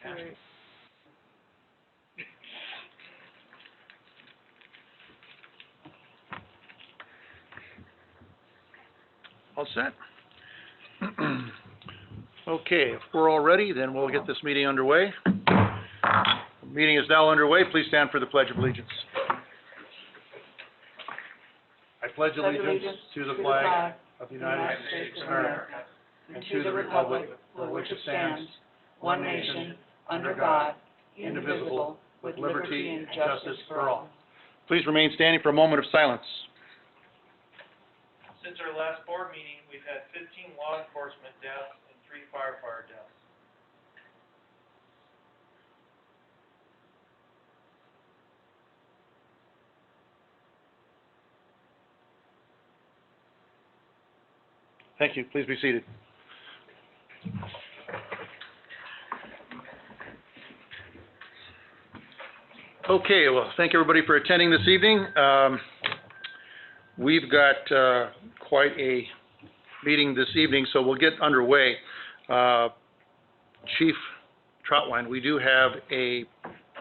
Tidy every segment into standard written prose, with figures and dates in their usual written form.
Fantastic. All set? Okay, if we're all ready, then we'll get this meeting underway. The meeting is now underway. Please stand for the Pledge of Allegiance. I pledge allegiance to the flag of the United States of America and to the republic for which it stands, one nation, under God, indivisible, with liberty and justice for all. Please remain standing for a moment of silence. Since our last board meeting, we've had 15 law enforcement deaths and 3 firefighter deaths. Thank you. Please be seated. Okay, well, thank everybody for attending this evening. We've got quite a meeting this evening, so we'll get underway. Chief Troutwine, we do have a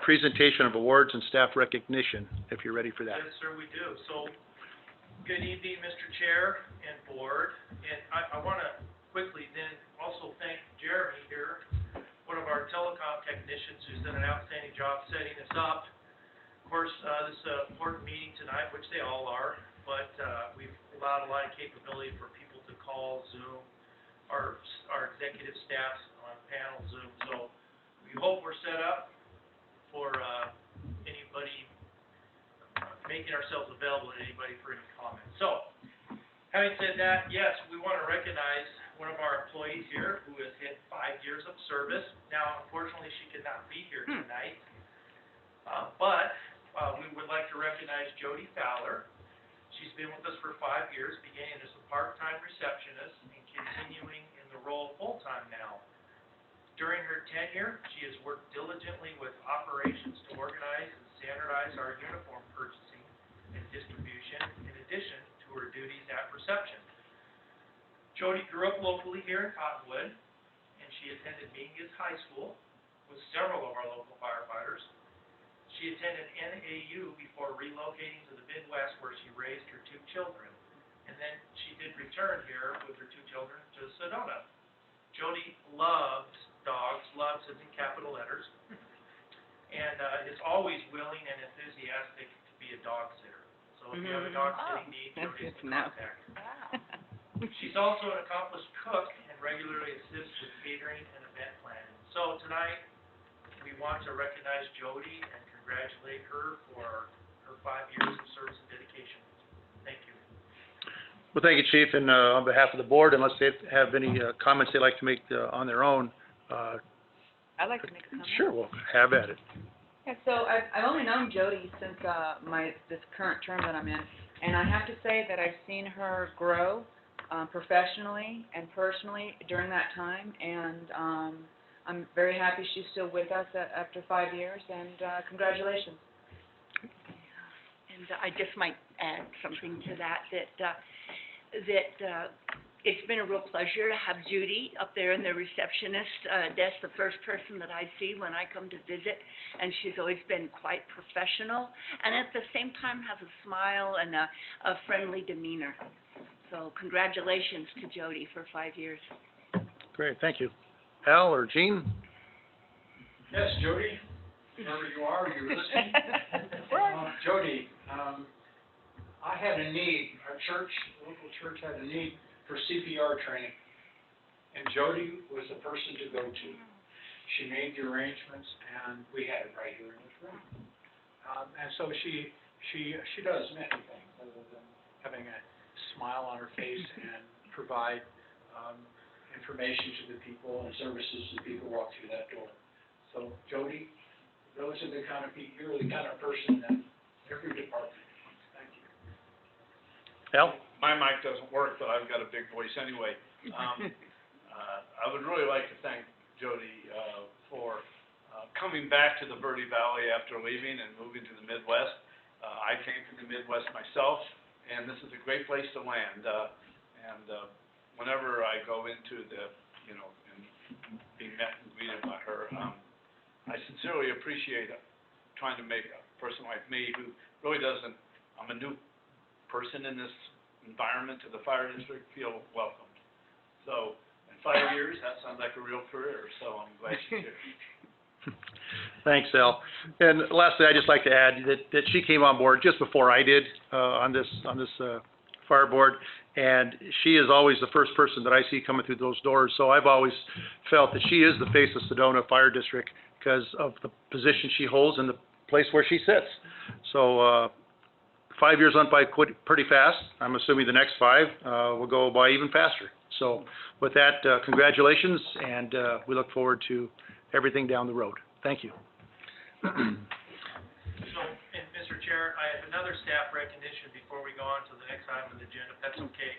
presentation of awards and staff recognition, if you're ready for that. Yes, sir, we do. So, good evening, Mr. Chair and Board. And I want to quickly then also thank Jeremy here, one of our telecom technicians who's done an outstanding job setting us up. Of course, this is an important meeting tonight, which they all are, but we've allowed a lot of capability for people to call, Zoom, our executive staffs on panel Zoom. So we hope we're set up for anybody, making ourselves available to anybody for any comments. So, having said that, yes, we want to recognize one of our employees here who has hit 5 years of service. Now, unfortunately, she could not be here tonight, but we would like to recognize Jody Fowler. She's been with us for 5 years, beginning as a part-time receptionist and continuing in the role full-time now. During her tenure, she has worked diligently with operations to organize and standardize our uniform purchasing and distribution, in addition to her duties at reception. Jody grew up locally here in Cottonwood, and she attended Mingus High School with several of our local firefighters. She attended NAU before relocating to the Midwest, where she raised her 2 children. And then she did return here with her 2 children to Sedona. Jody loves dogs, loves is in capital letters, and is always willing and enthusiastic to be a dog sitter. So if you have a dog sitting need, Jody's the contact. She's also an accomplished cook and regularly assists with catering and event planning. So tonight, we want to recognize Jody and congratulate her for her 5 years of service and dedication. Thank you. Well, thank you, Chief, and on behalf of the board, unless they have any comments they'd like to make on their own. I'd like to make a comment. Sure, we'll have at it. Yeah, so I've only known Jody since this current term that I'm in, and I have to say that I've seen her grow professionally and personally during that time, and I'm very happy she's still with us after 5 years, and congratulations. And I just might add something to that it's been a real pleasure to have Judy up there in the receptionist desk, the first person that I see when I come to visit, and she's always been quite professional, and at the same time has a smile and a friendly demeanor. So congratulations to Jody for 5 years. Great, thank you. Al or Jean? Yes, Jody, wherever you are, you're listening. Jody, I had a need, our church, the local church had a need for CPR training, and Jody was the person to go to. She made the arrangements, and we had it right here in this room. And so she does many things other than having a smile on her face and provide information to the people and services to people who walk through that door. So Jody, those are the kind of people, you're the kind of person that every department needs. Thank you. Al? My mic doesn't work, but I've got a big voice anyway. I would really like to thank Jody for coming back to the Verde Valley after leaving and moving to the Midwest. I came from the Midwest myself, and this is a great place to land. Whenever I go into the, and being met and greeted by her, I sincerely appreciate trying to make a person like me who really doesn't, I'm a new person in this environment of the fire district, feel welcomed. So, in 5 years, that sounds like a real career, so I'm glad she's here. Thanks, Al. And lastly, I'd just like to add that she came on board just before I did on this fire board, and she is always the first person that I see coming through those doors. So I've always felt that she is the face of Sedona Fire District because of the position she holds and the place where she sits. So 5 years went by pretty fast. I'm assuming the next 5 will go by even faster. So with that, congratulations, and we look forward to everything down the road. Thank you. So, and Mr. Chair, I have another staff recognition before we go on to the next item on the agenda, if that's okay.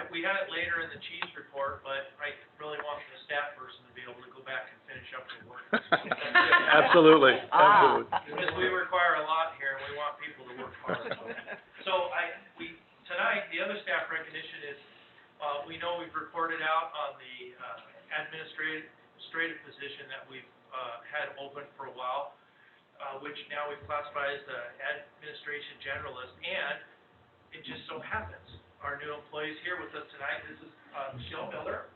We had it later in the chief's report, but I really want the staff person to be able to go back and finish up their work. Absolutely, absolutely. Because we require a lot here, and we want people to work hard. So tonight, the other staff recognition is, we know we've reported out on the administrative position that we've had open for a while, which now we've classified as the administration generalist, and it just so happens, our new employees here with us tonight, this is Michelle Miller.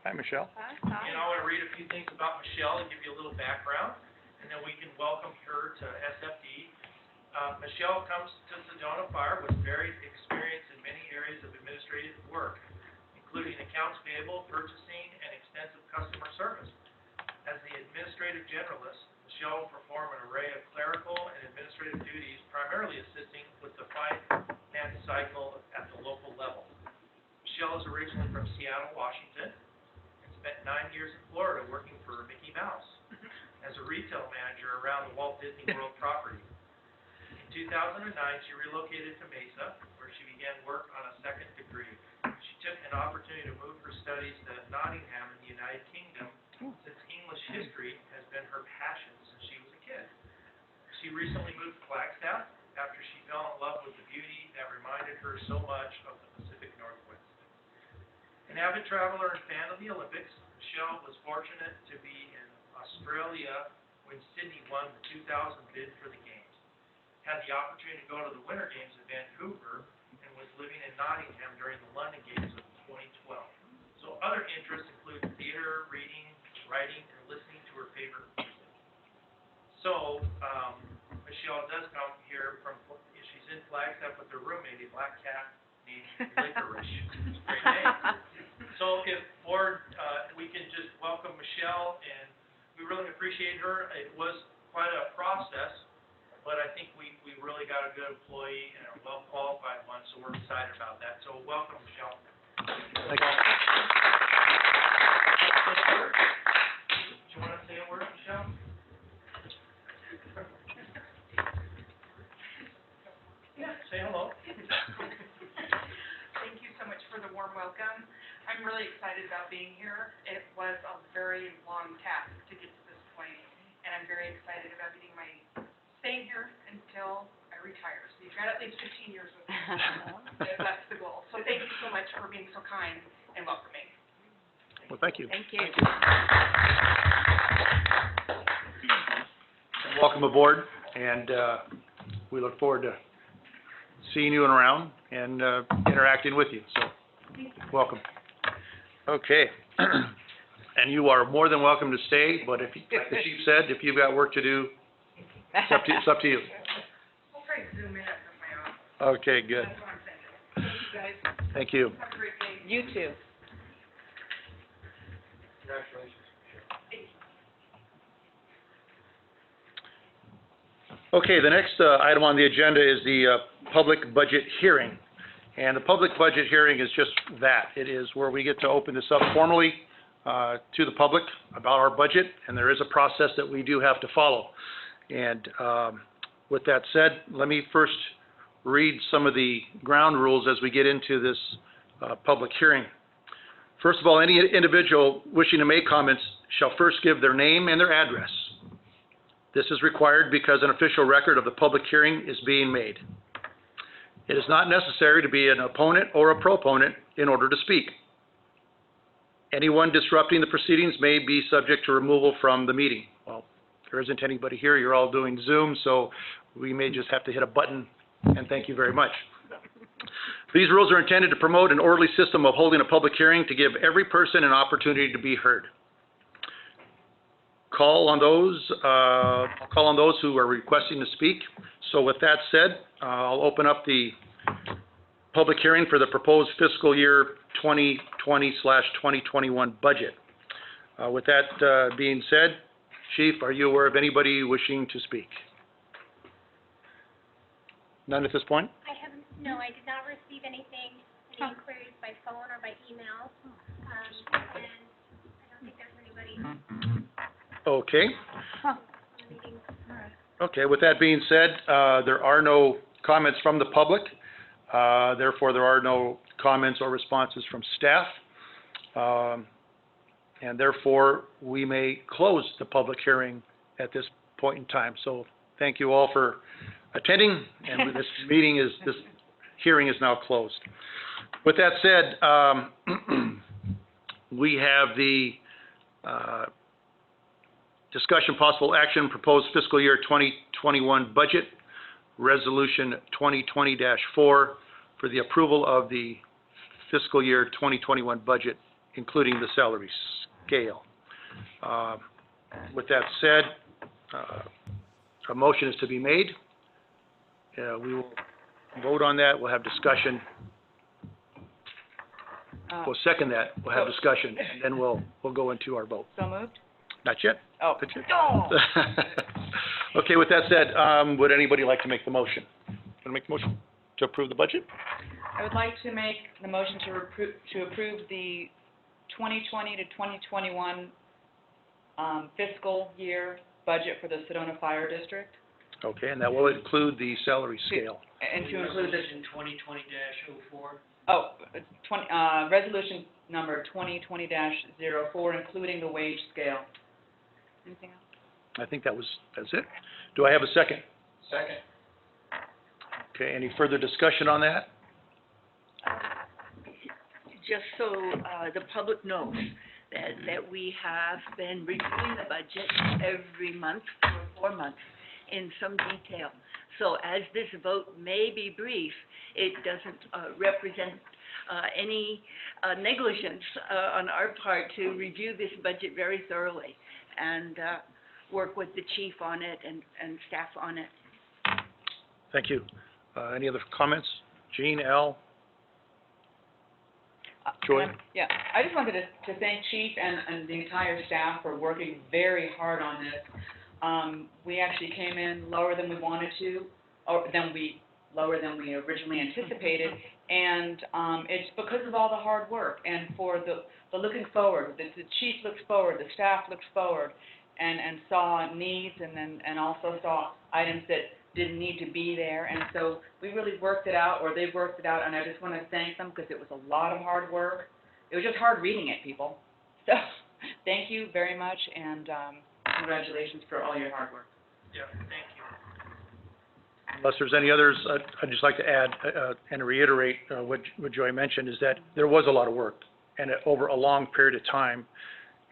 Hi, Michelle. And I want to read a few things about Michelle and give you a little background, and then we can welcome her to SFD. Michelle comes to Sedona Fire with varied experience in many areas of administrative work, including accounts payable, purchasing, and extensive customer service. As the administrative generalist, Michelle will perform an array of clerical and administrative duties, primarily assisting with the finance cycle at the local level. Michelle is originally from Seattle, Washington, and spent 9 years in Florida working for Mickey Mouse as a retail manager around the Walt Disney World property. In 2009, she relocated to Mesa, where she began work on a second degree. She took an opportunity to move her studies to Nottingham in the United Kingdom, since English history has been her passion since she was a kid. She recently moved to Flagstaff after she fell in love with the beauty that reminded her so much of the Pacific Northwest. An avid traveler and fan of the Olympics, Michelle was fortunate to be in Australia when Sydney won the 2000 bid for the Games. Had the opportunity to go to the Winter Games in Vancouver and was living in Nottingham during the London Games of 2012. So other interests include theater, reading, writing, and listening to her favorite music. So, Michelle does come here from, she's in Flagstaff with her roommate, a black cat named Licorice. Great name. So if board, we can just welcome Michelle, and we really appreciate her. It was quite a process, but I think we really got a good employee and a well-qualified one, so we're excited about that. So welcome, Michelle. Thank you. Do you want to say a word, Michelle? Yeah, say hello. Thank you so much for the warm welcome. I'm really excited about being here. It was a very long task to get to this point, and I'm very excited about staying here until I retire. So you've got at least 15 years with me. That's the goal. So thank you so much for being so kind and welcoming. Well, thank you. Thank you. Welcome aboard, and we look forward to seeing you around and interacting with you. So, welcome. Okay. And you are more than welcome to stay, but if, like the chief said, if you've got work to do, it's up to you. I'll try to zoom in from my own. Okay, good. That's what I'm thinking. Thank you, guys. Thank you. Have a great day. You too. Congratulations. Okay, the next item on the agenda is the public budget hearing. And the public budget hearing is just that. It is where we get to open this up formally to the public about our budget, and there is a process that we do have to follow. And with that said, let me first read some of the ground rules as we get into this public hearing. First of all, any individual wishing to make comments shall first give their name and their address. This is required because an official record of the public hearing is being made. It is not necessary to be an opponent or a proponent in order to speak. Anyone disrupting the proceedings may be subject to removal from the meeting. Well, There isn't anybody here. You're all doing Zoom, so we may just have to hit a button, and thank you very much. These rules are intended to promote an orderly system of holding a public hearing to give every person an opportunity to be heard. I'll call on those who are requesting to speak. So with that said, I'll open up the public hearing for the proposed fiscal year 2020/2021 budget. With that being said, Chief, are you aware of anybody wishing to speak? None at this point? No, I did not receive any inquiries by phone or by email, and I don't think there's anybody Okay. on the meeting. Okay, with that being said, there are no comments from the public. Therefore, there are no comments or responses from staff. And therefore, we may close the public hearing at this point in time. So thank you all for attending, and this hearing is now closed. With that said, we have the discussion possible action proposed fiscal year 2021 budget, resolution 2020-4 for the approval of the fiscal year 2021 budget, including the salary scale. With that said, a motion is to be made. We will vote on that. We'll have discussion. We'll second that. We'll have discussion, and then we'll go into our vote. So moved? Not yet? Oh. Not yet. Okay, with that said, would anybody like to make the motion? Want to make the motion to approve the budget? I would like to make the motion to approve the 2020 to 2021 fiscal year budget for the Sedona Fire District, Okay, and that will include the salary scale. and to include the, Resolution 2020-04. resolution number 2020-04, including the wage scale. Anything else? I think that's it. Do I have a second? Second. Okay, any further discussion on that? Just so the public knows that we have been reviewing the budget every month for 4 months in some detail. So as this vote may be brief, it doesn't represent any negligence on our part to review this budget very thoroughly and work with the chief on it and staff on it. Thank you. Any other comments? Jean, Al? Joy? Yeah, I just wanted to thank Chief and the entire staff for working very hard on this. We actually came in lower than we wanted to, or lower than we originally anticipated, and it's because of all the hard work and for the looking forward. The chief looks forward, the staff looks forward, and saw needs and also saw items that didn't need to be there, and so we really worked it out, or they worked it out, and I just want to thank them because it was a lot of hard work. It was just hard reading it, people. So thank you very much, and congratulations for all your hard work. Yeah, thank you. Unless there's any others, I'd just like to add and reiterate what Joy mentioned, is that there was a lot of work and over a long period of time,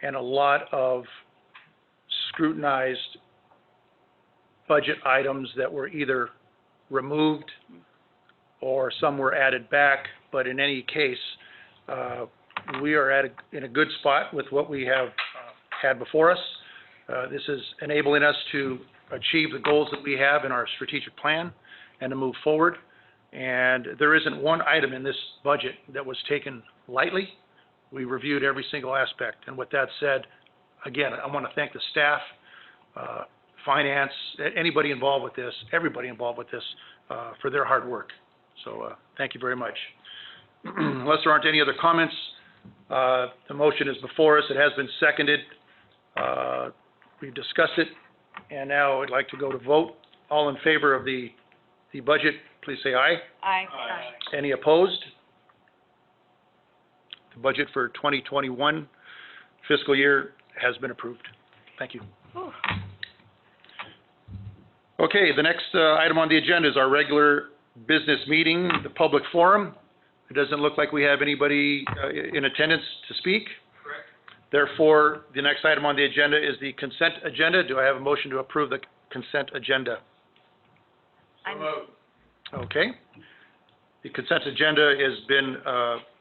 and a lot of scrutinized budget items that were either removed or some were added back. But in any case, we are in a good spot with what we have had before us. This is enabling us to achieve the goals that we have in our strategic plan and to move forward. And there isn't one item in this budget that was taken lightly. We reviewed every single aspect. And with that said, again, I want to thank the staff, finance, anybody involved with this, everybody involved with this, for their hard work. So thank you very much. Unless there aren't any other comments, the motion is before us. It has been seconded. We've discussed it, and now I'd like to go to vote. All in favor of the budget, please say aye. Aye. Any opposed? The budget for 2021 fiscal year has been approved. Thank you. Whew. Okay, the next item on the agenda is our regular business meeting, the public forum. It doesn't look like we have anybody in attendance to speak. Correct. Therefore, the next item on the agenda is the consent agenda. Do I have a motion to approve the consent agenda? So moved. Okay. The consent agenda has been,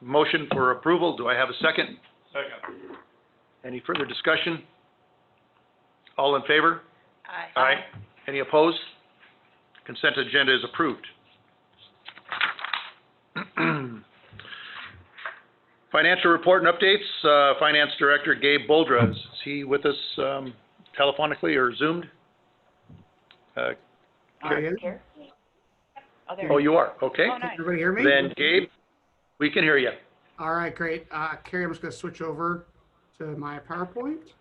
motion for approval. Do I have a second? Second. Any further discussion? All in favor? Aye. Aye. Any opposed? Consent agenda is approved. Financial report and updates, Finance Director Gabe Boldra. Is he with us telephonically or Zoomed? Here? Oh, there. Oh, you are, okay. Oh, nice. Everybody hear me? Then Gabe, we can hear you. All right, great. Carrie, I'm just going to switch over to my PowerPoint.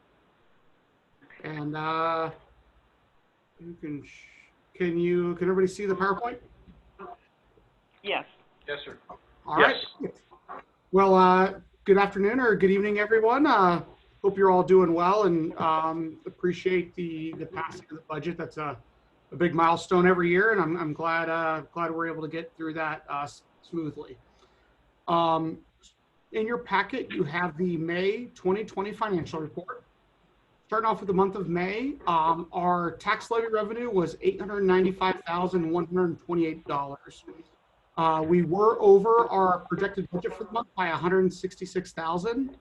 And can everybody see the PowerPoint? Yes. Yes, sir. All right. Well, good afternoon or good evening, everyone. Hope you're all doing well and appreciate the passing of the budget. That's a big milestone every year, and I'm glad we're able to get through that smoothly. In your packet, you have the May 2020 financial report. Starting off with the month of May, our tax levy revenue was $895,128. We were over our projected budget for the month by $166,000.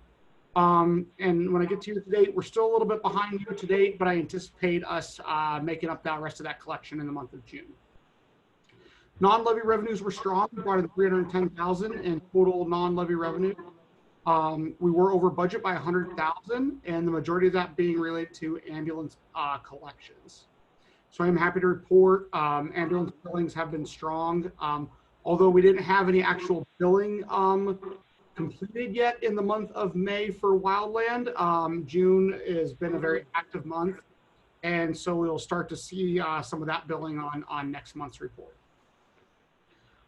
And when I get to year to date, we're still a little bit behind year to date, but I anticipate us making up that rest of that collection in the month of June. Non-levy revenues were strong. We brought in $310,000 in total non-levy revenue. We were over budget by $100,000, and the majority of that being related to ambulance collections. So I'm happy to report ambulance billings have been strong. Although we didn't have any actual billing completed yet in the month of May for Wildland, June has been a very active month, and so we'll start to see some of that billing on next month's report.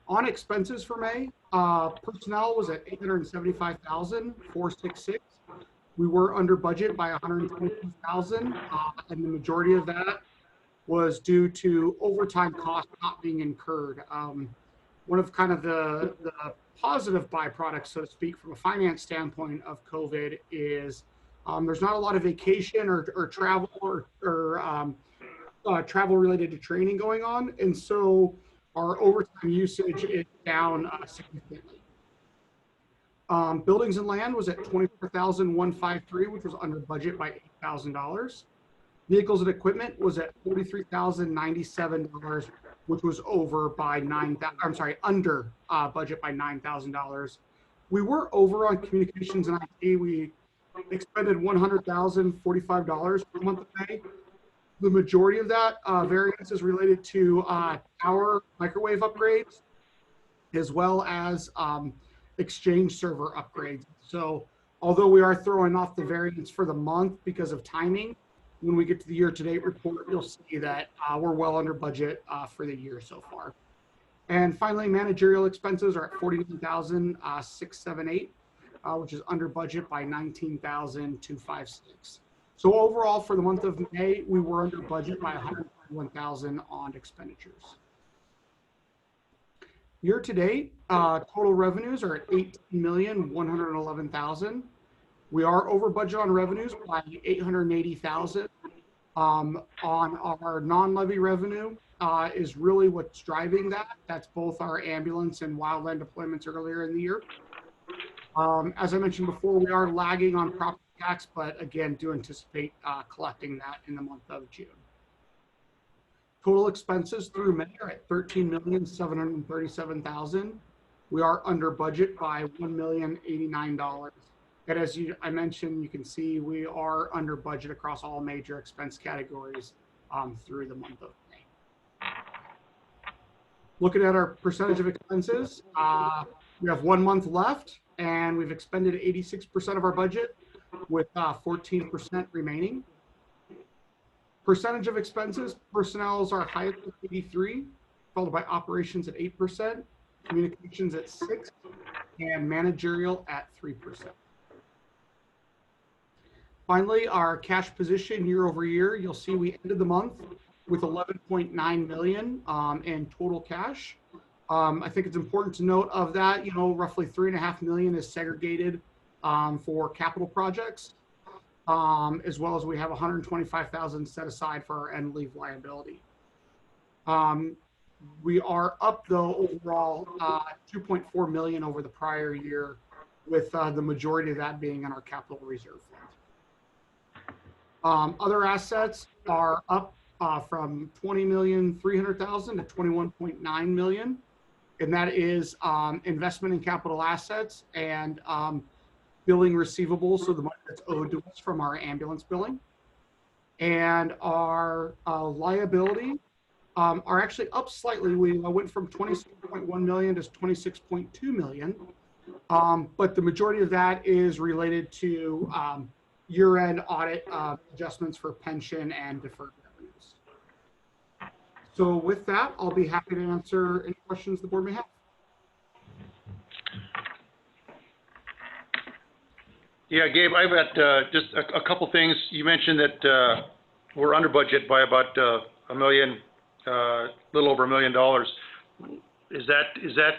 On expenses for May, personnel was at $875,466. We were under budget by $122,000, and the majority of that was due to overtime costs not being incurred. One of kind of the positive byproducts, so to speak, from a finance standpoint of COVID is there's not a lot of vacation or travel or travel related to training going on. And so our overtime usage is down significantly. Buildings and land was at $24,153, which was under budget by $8,000. Vehicles and equipment was at $43,097, which was over by under budget by $9,000. We were over on communications and IT. We expended $100,045 per month of May. The majority of that variance is related to tower microwave upgrades, as well as Exchange server upgrades. So although we are throwing off the variance for the month because of timing, when we get to the year-to-date report, you'll see that we're well under budget for the year so far. And finally, managerial expenses are at $49,678, which is under budget by $19,256. So overall, for the month of May, we were under budget by $101,000 on expenditures. Year-to-date, total revenues are at $18,111,000. We are over budget on revenues by $880,000. On our non-levy revenue is really what's driving that. That's both our ambulance and wildland deployments earlier in the year. As I mentioned before, we are lagging on property tax, but again, do anticipate collecting that in the month of June. Total expenses through May are at $13,737,000. We are under budget by $1,089,000. And as I mentioned, you can see we are under budget across all major expense categories through the month of May. Looking at our percentage of expenses, we have 1 month left, and we've expended 86% of our budget with 14% remaining. Percentage of expenses, personnel is our highest at 83%, followed by operations at 8%, communications at 6%, and managerial at 3%. Finally, our cash position year over year, you'll see we ended the month with $11.9 million in total cash. I think it's important to note of that, roughly $3.5 million is segregated for capital projects. as well as we have 125,000 set aside for our end leave liability. We are up though overall 2.4 million over the prior year, with the majority of that being in our capital reserve fund. Other assets are up from 20,300,000 to 21.9 million, and that is investment in capital assets and billing receivables, so the money that's owed to us from our ambulance billing. And our liability are actually up slightly. We went from 26.1 million to 26.2 million, but the majority of that is related to year-end audit adjustments for pension and deferred revenues. So with that, I'll be happy to answer any questions the board may have. Yeah, Gabe, I've got just a couple things. You mentioned that we're under budget by about $1 million, little over $1 million. Is that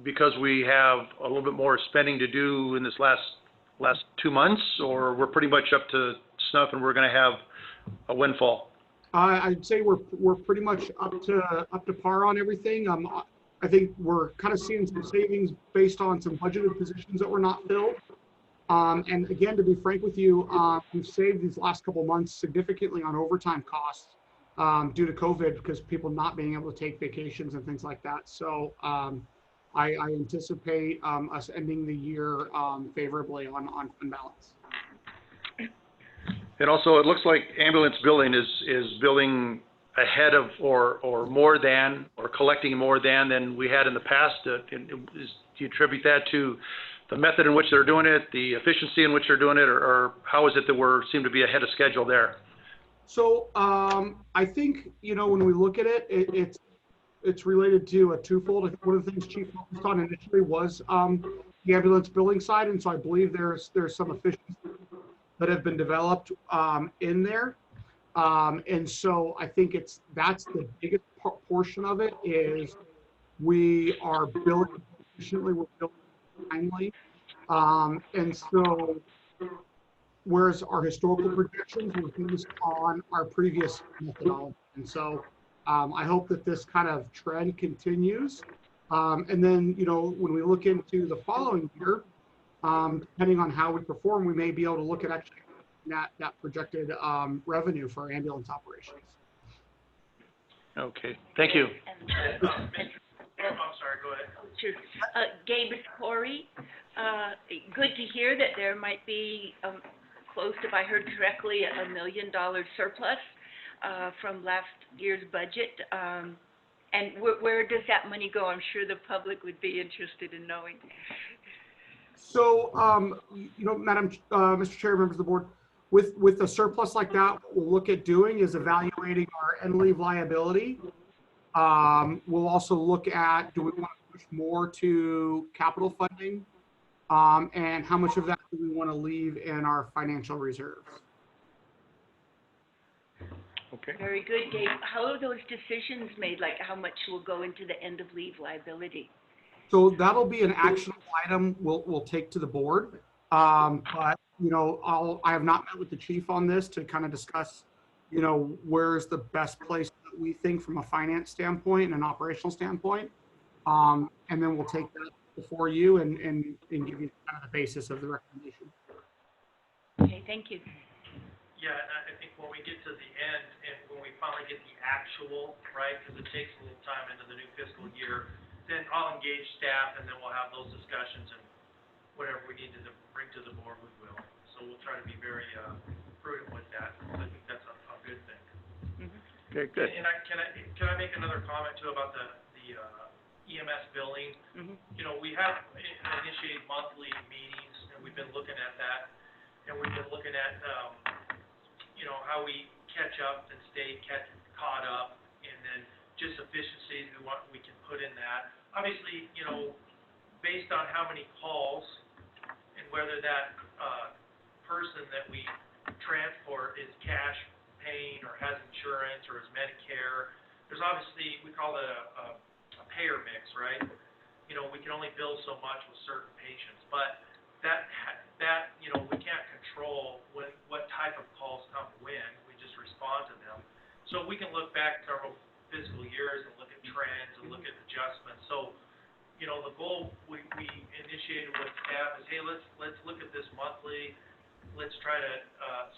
because we have a little bit more spending to do in this last 2 months, or we're pretty much up to snuff and we're going to have a windfall? I'd say we're pretty much up to par on everything. I think we're kind of seeing some savings based on some budgeted positions that were not filled. And again, to be frank with you, we've saved these last couple of months significantly on overtime costs due to COVID, because people not being able to take vacations and things like that. So I anticipate us ending the year favorably on balance. And also, it looks like ambulance billing is billing ahead of or more than, or collecting more than we had in the past. Do you attribute that to the method in which they're doing it, the efficiency in which they're doing it, or how is it that we seem to be ahead of schedule there? So I think, when we look at it, it's related to a twofold. I think one of the things Chief focused on initially was the ambulance billing side, and so I believe there's some efficiencies that have been developed in there. And so I think that's the biggest portion of it, is we are billing efficiently, we're billing timely. And so whereas our historical projections were based on our previous methodology. And so I hope that this kind of trend continues. And then, when we look into the following year, depending on how we perform, we may be able to look at actually that projected revenue for our ambulance operations. Okay, thank you. I'm sorry, go ahead. Sure. Gabe, it's Corey. Good to hear that there might be close, if I heard correctly, $1 million surplus from last year's budget. And where does that money go? I'm sure the public would be interested in knowing. So, Mr. Chair, members of the board, with a surplus like that, what we'll look at doing is evaluating our end leave liability. We'll also look at, do we want to push more to capital funding? And how much of that do we want to leave in our financial reserves? Okay. Very good, Gabe. How are those decisions made? Like how much will go into the end of leave liability? So that'll be an actionable item we'll take to the board. But, I have not met with the chief on this to kind of discuss, where's the best place that we think from a finance standpoint and an operational standpoint. And then we'll take that before you and give you kind of the basis of the recommendation. Okay, thank you. Yeah, and I think when we get to the end and when we finally get the actual, right, because it takes a little time into the new fiscal year, then I'll engage staff and then we'll have those discussions, and whatever we need to bring to the board, we will. So we'll try to be very prudent with that. I think that's a good thing. Mm-hmm. Okay, good. And can I make another comment too about the EMS billing? Mm-hmm. We have initiated monthly meetings, and we've been looking at that, and we've been looking at how we catch up and stay caught up, and then just efficiencies we can put in that. Obviously, based on how many calls and whether that person that we transport is cash paying or has insurance or is Medicare, there's obviously, we call it a payer mix, right? We can only bill so much with certain patients, but we can't control what type of calls come when, we just respond to them. So we can look back several fiscal years and look at trends and look at adjustments. So, the goal we initiated with staff is, hey, let's look at this monthly, let's try to,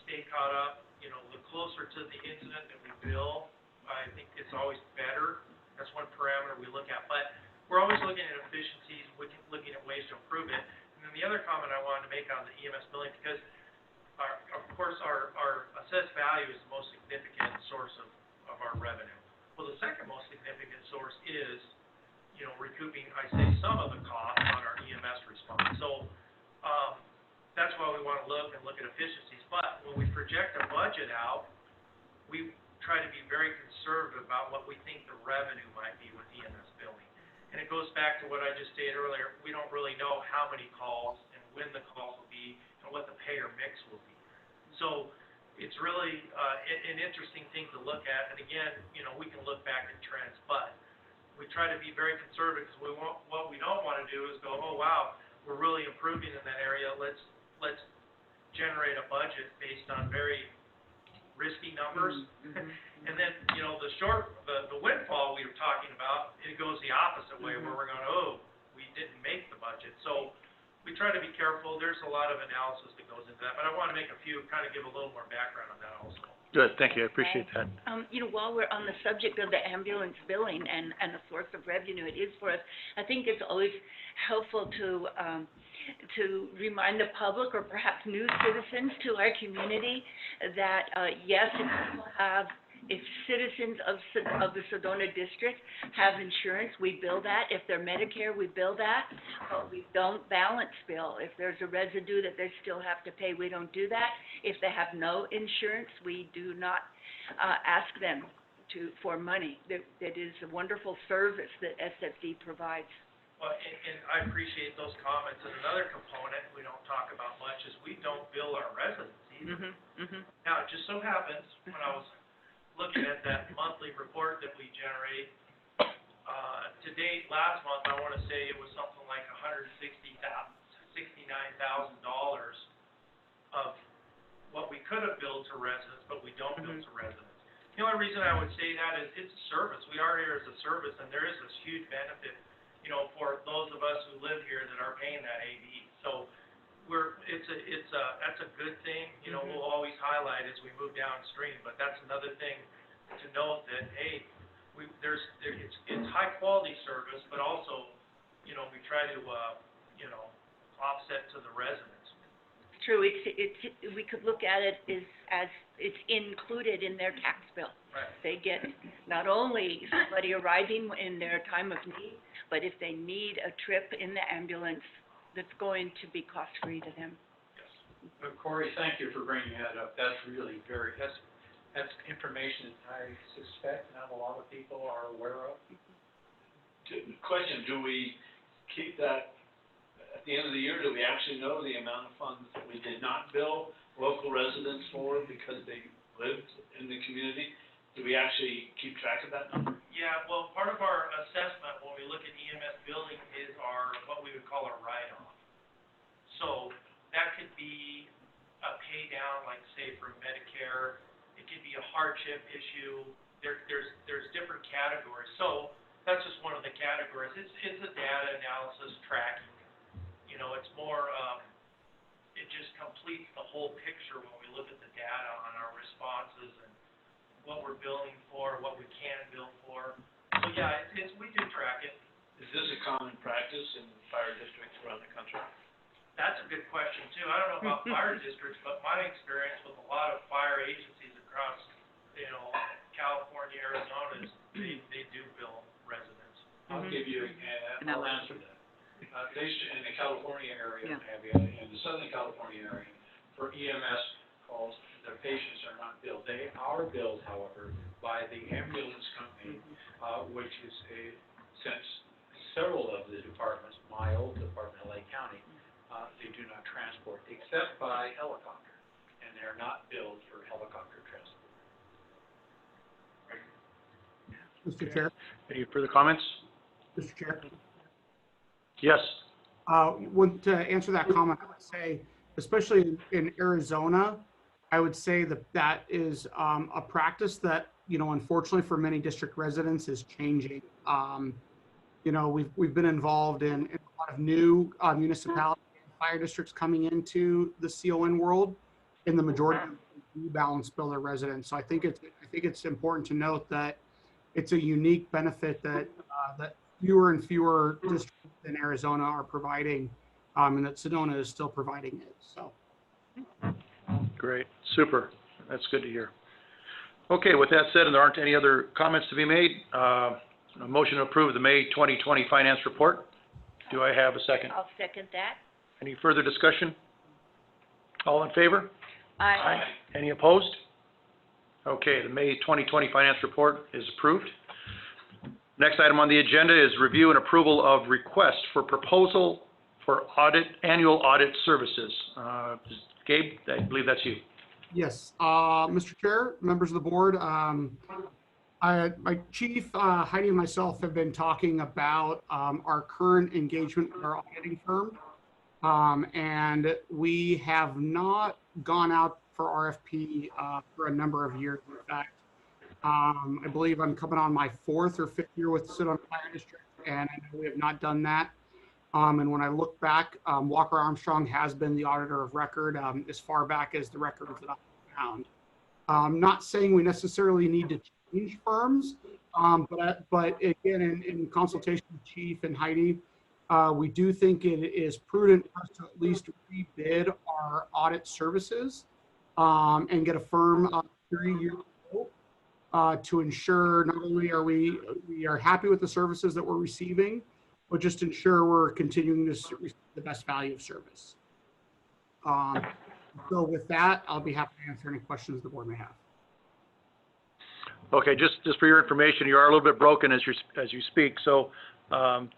stay caught up. The closer to the incident that we bill, I think it's always better. That's one parameter we look at, but we're always looking at efficiencies, looking at ways to improve it. And then the other comment I wanted to make on the EMS billing, because of course, our assessed value is the most significant source of our revenue. Well, the second most significant source is, recouping, I say, some of the cost on our EMS response. So, that's why we want to look at efficiencies. But when we project a budget out, we try to be very conservative about what we think the revenue might be with EMS billing. And it goes back to what I just stated earlier. We don't really know how many calls and when the calls will be and what the payer mix will be. So it's really an interesting thing to look at. And again, we can look back at trends, but we try to be very conservative because what we don't want to do is go, oh wow, we're really improving in that area. Let's generate a budget based on very risky numbers. And then, the windfall we were talking about, it goes the opposite way where we're going, oh, we didn't make the budget. So we try to be careful. There's a lot of analysis that goes into that, but I want to make a few, kind of give a little more background on that also. Good, thank you, I appreciate that. While we're on the subject of the ambulance billing and the source of revenue it is for us, I think it's always helpful to remind the public or perhaps new citizens to our community that, yes, if citizens of the Sedona district have insurance, we bill that. If they're Medicare, we bill that, but we don't balance bill. If there's a residue that they still have to pay, we don't do that. If they have no insurance, we do not ask them for money. That is a wonderful service that SFD provides. Well, and I appreciate those comments. And another component we don't talk about much is we don't bill our residents either. Now, it just so happens, when I was looking at that monthly report that we generate, to date, last month, I want to say it was something like $69,000 of what we could have billed to residents, but we don't bill to residents. The only reason I would say that is it's a service. We are here as a service, and there is this huge benefit, for those of us who live here that are paying that AV. So that's a good thing. We'll always highlight as we move downstream, but that's another thing to note that, hey, it's high quality service, but also, we try to, offset to the residents. True, we could look at it as it's included in their tax bill. Right. They get not only somebody arriving in their time of need, but if they need a trip in the ambulance, that's going to be cost-free to them. Yes. Corey, thank you for bringing that up. That's really that's information I suspect not a lot of people are aware of. Question, do we keep that at the end of the year? Do we actually know the amount of funds that we did not bill local residents for because they lived in the community? Do we actually keep track of that number? Yeah, well, part of our assessment when we look at EMS billing is what we would call our write-off. So that could be a pay down, like say for Medicare. It could be a hardship issue. There's different categories. So that's just one of the categories. It's a data analysis tracking. It's more, it just completes the whole picture when we look at the data on our responses and what we're billing for, what we can bill for. So yeah, we do track it. Is this a common practice in fire districts around the country? That's a good question too. I don't know about fire districts, but my experience with a lot of fire agencies across, California, Arizona is they do bill residents. I'll give you, I'll answer that. In the California area, in the Southern California area, for EMS calls, the patients are not billed. They are billed, however, by the ambulance company, which is since several of the departments, my old department, LA County, they do not transport except by helicopter, and they're not billed for helicopter transport. Mr. Chair, Any further comments? Mr. Chair. Yes. To answer that comment, I would say, especially in Arizona, I would say that is a practice that, unfortunately for many district residents is changing. We've been involved in a lot of new municipalities and fire districts coming into the CON world, and the majority of them do balance bill their residents. So I think it's important to note that it's a unique benefit that fewer and fewer districts in Arizona are providing, and that Sedona is still providing it. So. Great, super. That's good to hear. Okay, with that said, and there aren't any other comments to be made, a motion to approve the May 2020 finance report. Do I have a second? I'll second that. Any further discussion? All in favor? Aye. Any opposed? Okay, the May 2020 finance report is approved. Next item on the agenda is review and approval of request for proposal for annual audit services. Gabe, I believe that's you. Yes, Mr. Chair, members of the board, my chief, Heidi and myself have been talking about our current engagement with our auditing firm, and we have not gone out for RFP for a number of years. In fact, I believe I'm coming on my 4th or 5th year with Sedona Fire District, and I know we have not done that. And when I look back, Walker Armstrong has been the auditor of record as far back as the records that I've found. I'm not saying we necessarily need to change firms, but again, in consultation with Chief and Heidi, we do think it is prudent for us to at least rebid our audit services and get a firm 3-year to ensure not only are we are happy with the services that we're receiving, but just ensure we're continuing to receive the best value of service. So with that, I'll be happy to answer any questions the board may have. Okay, just for your information, you are a little bit broken as you speak. So,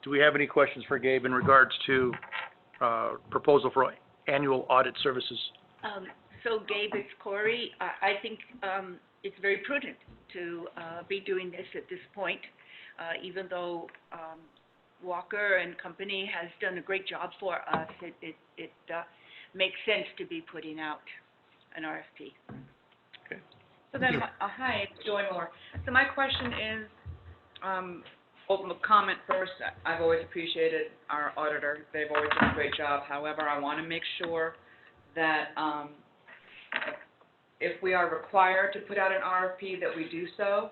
do we have any questions for Gabe in regards to proposal for annual audit services? So Gabe, it's Corey. I think it's very prudent to be doing this at this point, even though Walker and company has done a great job for us. It makes sense to be putting out an RFP. Okay. So then, hi, it's Joy Moore. So my question is, well, comment first, I've always appreciated our auditor. They've always done a great job. However, I want to make sure that if we are required to put out an RFP, that we do so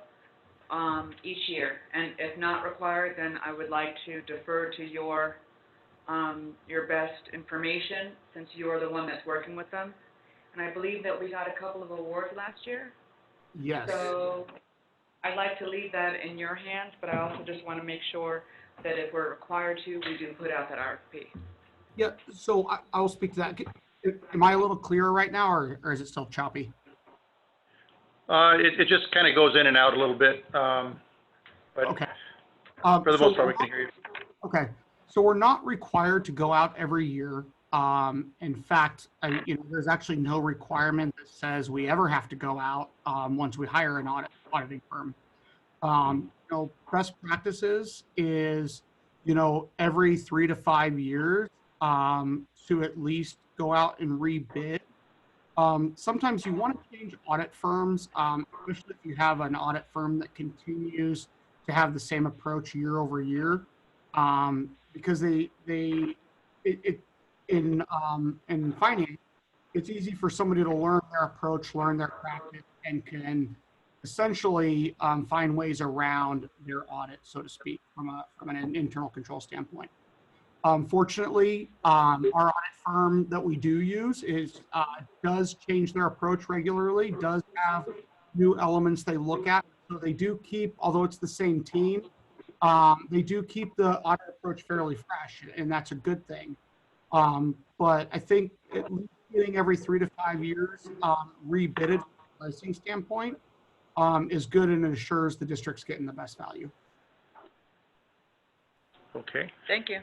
each year. And if not required, then I would like to defer to your best information, since you are the one that's working with them. And I believe that we got a couple of awards last year. Yes. So I'd like to leave that in your hands, but I also just want to make sure that if we're required to, we do put out that RFP. Yeah, so I'll speak to that. Am I a little clearer right now, or is it still choppy? It just kind of goes in and out a little bit, but okay. For the most part, we can hear you. Okay, so we're not required to go out every year. In fact, there's actually no requirement that says we ever have to go out once we hire an auditing firm. Best practices is, every 3 to 5 years to at least go out and rebid. Sometimes you want to change audit firms, especially if you have an audit firm that continues to have the same approach year over year, because in finance, it's easy for somebody to learn their approach, learn their practice, and can essentially find ways around their audit, so to speak, from an internal control standpoint. Fortunately, our audit firm that we do use does change their approach regularly, does have new elements they look at. So they do keep, although it's the same team, they do keep the audit approach fairly fresh, and that's a good thing. But I think at least getting every 3 to 5 years rebidded from a pricing standpoint is good, and ensures the district's getting the best value. Okay. Thank you.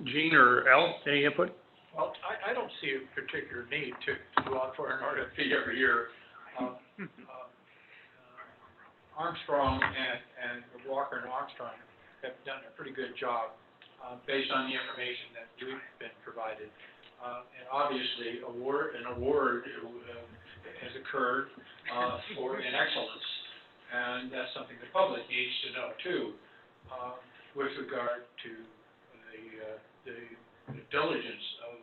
Gene or Al, any input? Well, I don't see a particular need to go out for an RFP every year. Armstrong and Walker and Armstrong have done a pretty good job based on the information that we've been provided. And obviously, an award has occurred for an excellence, and that's something the public needs to know too, with regard to the diligence of,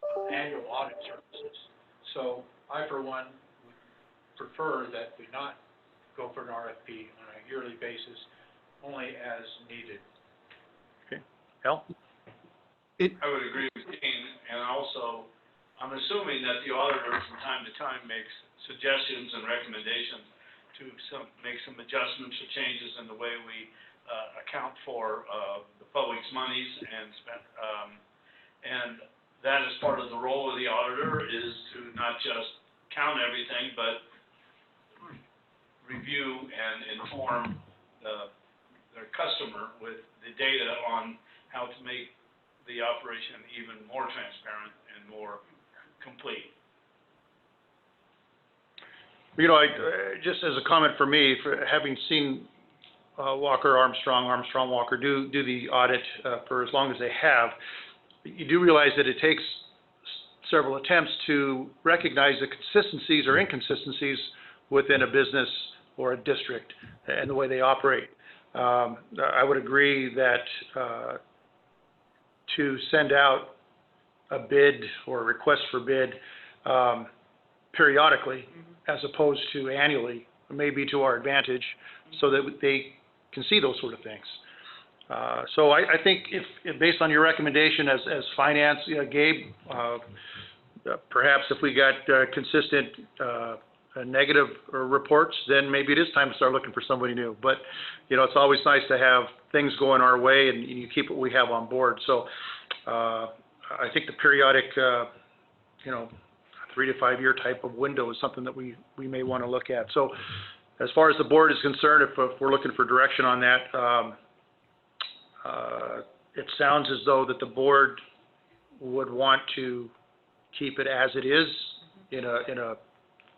the annual audit services. So I, for one, would prefer that we not go for an RFP on a yearly basis, only as needed. Al? I would agree with Dean, and also, I'm assuming that the auditor from time to time makes suggestions and recommendations to make some adjustments or changes in the way we account for the public's monies and that is part of the role of the auditor, is to not just count everything, but review and inform their customer with the data on how to make the operation even more transparent and more complete. Just as a comment for me, for having seen Armstrong Walker do the audit for as long as they have, you do realize that it takes several attempts to recognize the consistencies or inconsistencies within a business or a district and the way they operate. I would agree that to send out a bid or a request for bid periodically, as opposed to annually, may be to our advantage, so that they can see those sort of things. So I think if based on your recommendation as finance, Gabe, perhaps if we got consistent negative reports, then maybe it is time to start looking for somebody new. But, it's always nice to have things going our way and you keep what we have on board. So I think the periodic, 3 to 5 year type of window is something that we may want to look at. So as far as the board is concerned, if we're looking for direction on that, it sounds as though that the board would want to keep it as it is in a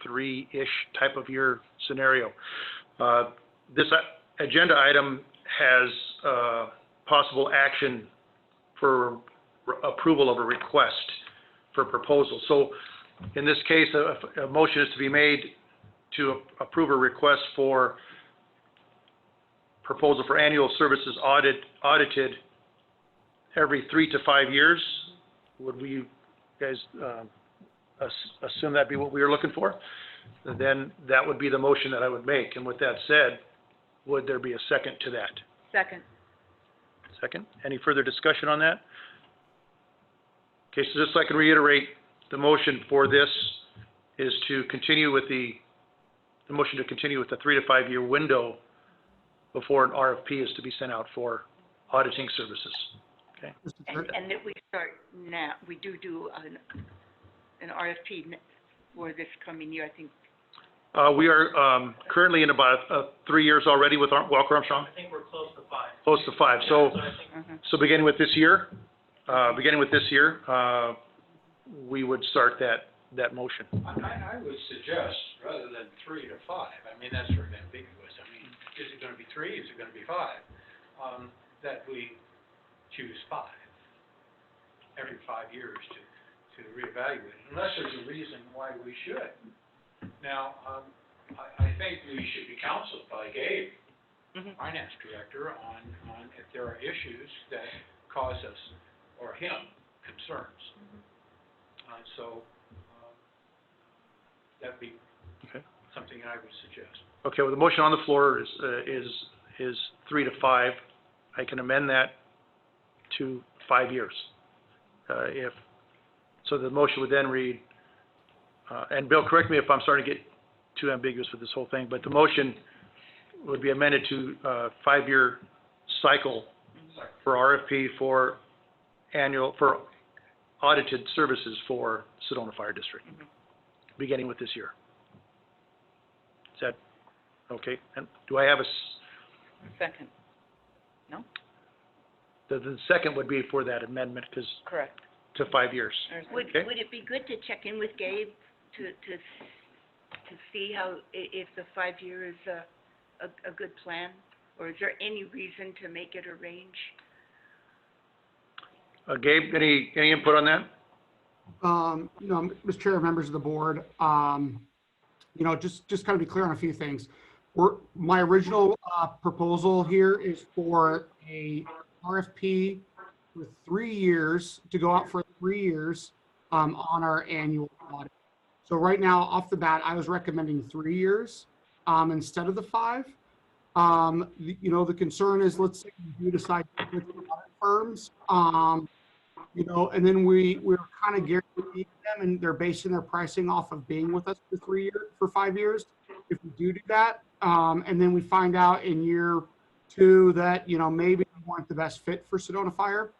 3-ish type of year scenario. This agenda item has possible action for approval of a request for proposal. So in this case, a motion is to be made to approve a request for proposal for annual services audited every 3 to 5 years. Would we guys assume that'd be what we were looking for? Then that would be the motion that I would make. And with that said, would there be a second to that? Second. Second. Any further discussion on that? Okay, so just so I can reiterate, the motion for this is to continue with the motion to continue with the 3 to 5 year window before an RFP is to be sent out for auditing services. Okay. And that we start now, we do an RFP for this coming year, I think. We are currently in about 3 years already with Walker Armstrong. I think we're close to 5. Close to 5. So, I think so beginning with this year, we would start that motion. I would suggest, rather than 3 to 5, I mean, that's sort of ambiguous. I mean, is it going to be 3, is it going to be 5? That we choose 5 every 5 years to reevaluate, unless there's a reason why we should. Now, I think we should be counseled by Gabe, finance director, on if there are issues that cause us or him concerns. So that'd be something I would suggest. Okay, well, the motion on the floor is 3 to 5. I can amend that to 5 years. So the motion would then read, and Bill, correct me if I'm starting to get too ambiguous with this whole thing, but the motion would be amended to 5-year cycle for RFP for audited services for Sedona Fire District, beginning with this year. Is that okay? And do I have a Second. No? The second would be for that amendment, because Correct. to 5 years. Would Okay. it be good to check in with Gabe to see how, if the 5 year is a good plan? Or is there any reason to make it a range? Gabe, any input on that? Mr. Chair, members of the board, just kind of be clear on a few things. My original proposal here is for a RFP for 3 years, to go out for 3 years on our annual audit. So right now, off the bat, I was recommending 3 years instead of the 5. The concern is, let's say we do decide to go with the audit firms, and then we're kind of guaranteeing them, and they're basing their pricing off of being with us for 5 years. If we do that, and then we find out in year 2 that, maybe we weren't the best fit for Sedona Fire,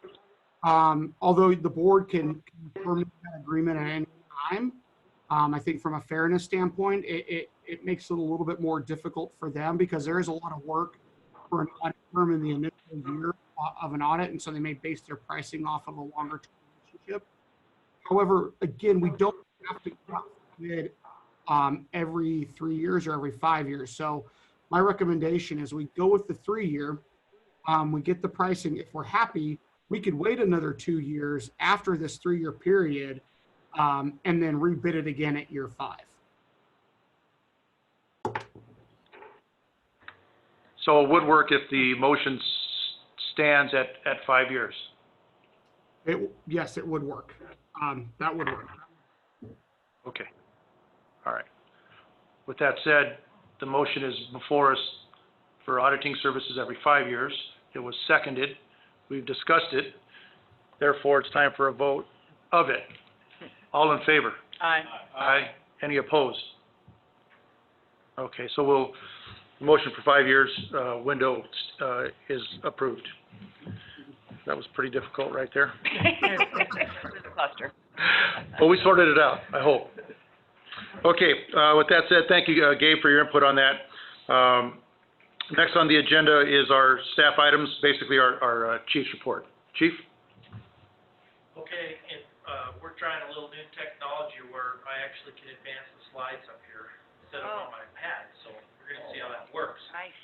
although the board can terminate that agreement at any time, I think from a fairness standpoint, it makes it a little bit more difficult for them, because there is a lot of work for an audit firm in the initial year of an audit, and so they may base their pricing off of a longer term relationship. However, again, we don't have to go out for bid every 3 years or every 5 years. So my recommendation is we go with the 3 year, we get the pricing. If we're happy, we could wait another 2 years after this 3 year period, and then rebid it again at year 5. So it would work if the motion stands at 5 years. Yes, it would work. That would work. Okay. All right. With that said, the motion is before us for auditing services every 5 years. It was seconded. We've discussed it. Therefore, it's time for a vote of it. All in favor? Aye. Aye. Any opposed? Okay, so the motion for 5 years window is approved. That was pretty difficult right there. Cluster. Well, we sorted it out, I hope. Okay, with that said, thank you, Gabe, for your input on that. Next on the agenda is our staff items, basically our chief's report. Chief? Okay, and, we're trying a little new technology where I actually can advance the slides up here instead of on my pad, so we're gonna see how that works. Nice.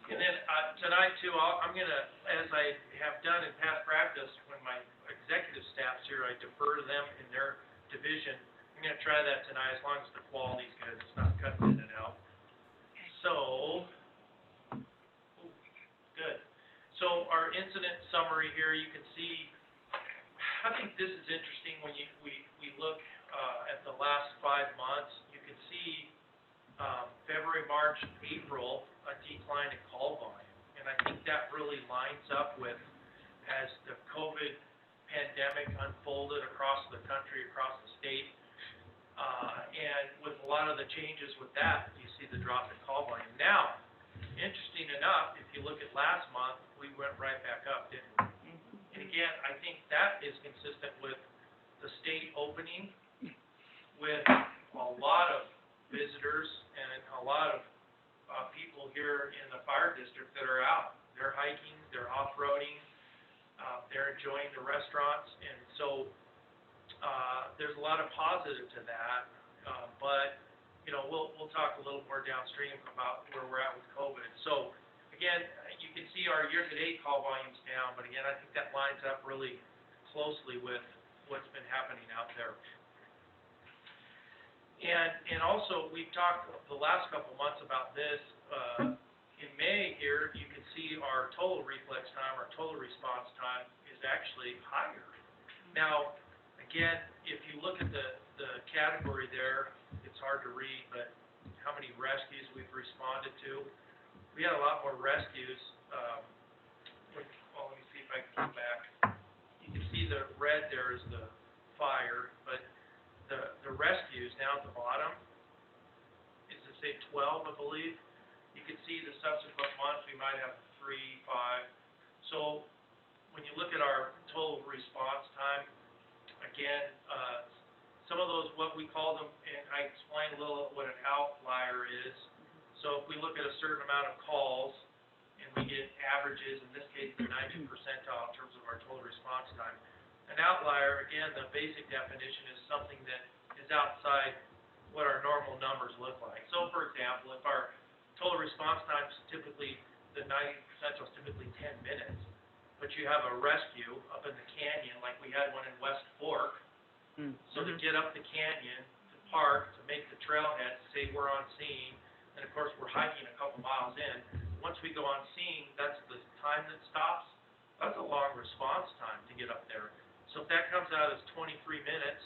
And then, tonight too, I'm gonna, as I have done in past practice, when my executive staff's here, I defer to them in their division. I'm gonna try that tonight, as long as the quality's good, it's not cutting in and out. So, good. So our incident summary here, you can see, I think this is interesting when we look, at the last 5 months. You can see, February, March, April, a decline in call volume. And I think that really lines up with, as the COVID pandemic unfolded across the country, across the state, and with a lot of the changes with that, you see the drop in call volume. Now, interesting enough, if you look at last month, we went right back up, didn't we? And again, I think that is consistent with the state opening, with a lot of visitors and a lot of people here in the fire district that are out. They're hiking, they're off-roading, they're enjoying the restaurants, and so there's a lot of positive to that. But we'll talk a little more downstream about where we're at with COVID. So again, you can see our year-to-date call volume's down, but again, I think that lines up really closely with what's been happening out there. And also, we've talked the last couple months about this. In May here, you can see our total reflex time, our total response time is actually higher. Now, again, if you look at the category there, it's hard to read, but how many rescues we've responded to. We had a lot more rescues. Let me see if I can come back. You can see the red there is the fire, but the rescues down at the bottom, is it say 12, I believe? You can see the subsequent months, we might have 3, 5. So when you look at our total response time, again, some of those, what we call them, and I explained a little what an outlier is. So if we look at a certain amount of calls, and we get averages, in this case, the 90th percentile in terms of our total response time. An outlier, again, the basic definition is something that is outside what our normal numbers look like. So for example, if our total response time's typically, the 90 Central's typically 10 minutes. But you have a rescue up in the canyon, like we had one in West Fork. So to get up the canyon, to park, to make the trailhead, to say we're on scene, and of course, we're hiking a couple miles in. Once we go on scene, that's the time that stops. That's a long response time to get up there. So if that comes out as 23 minutes,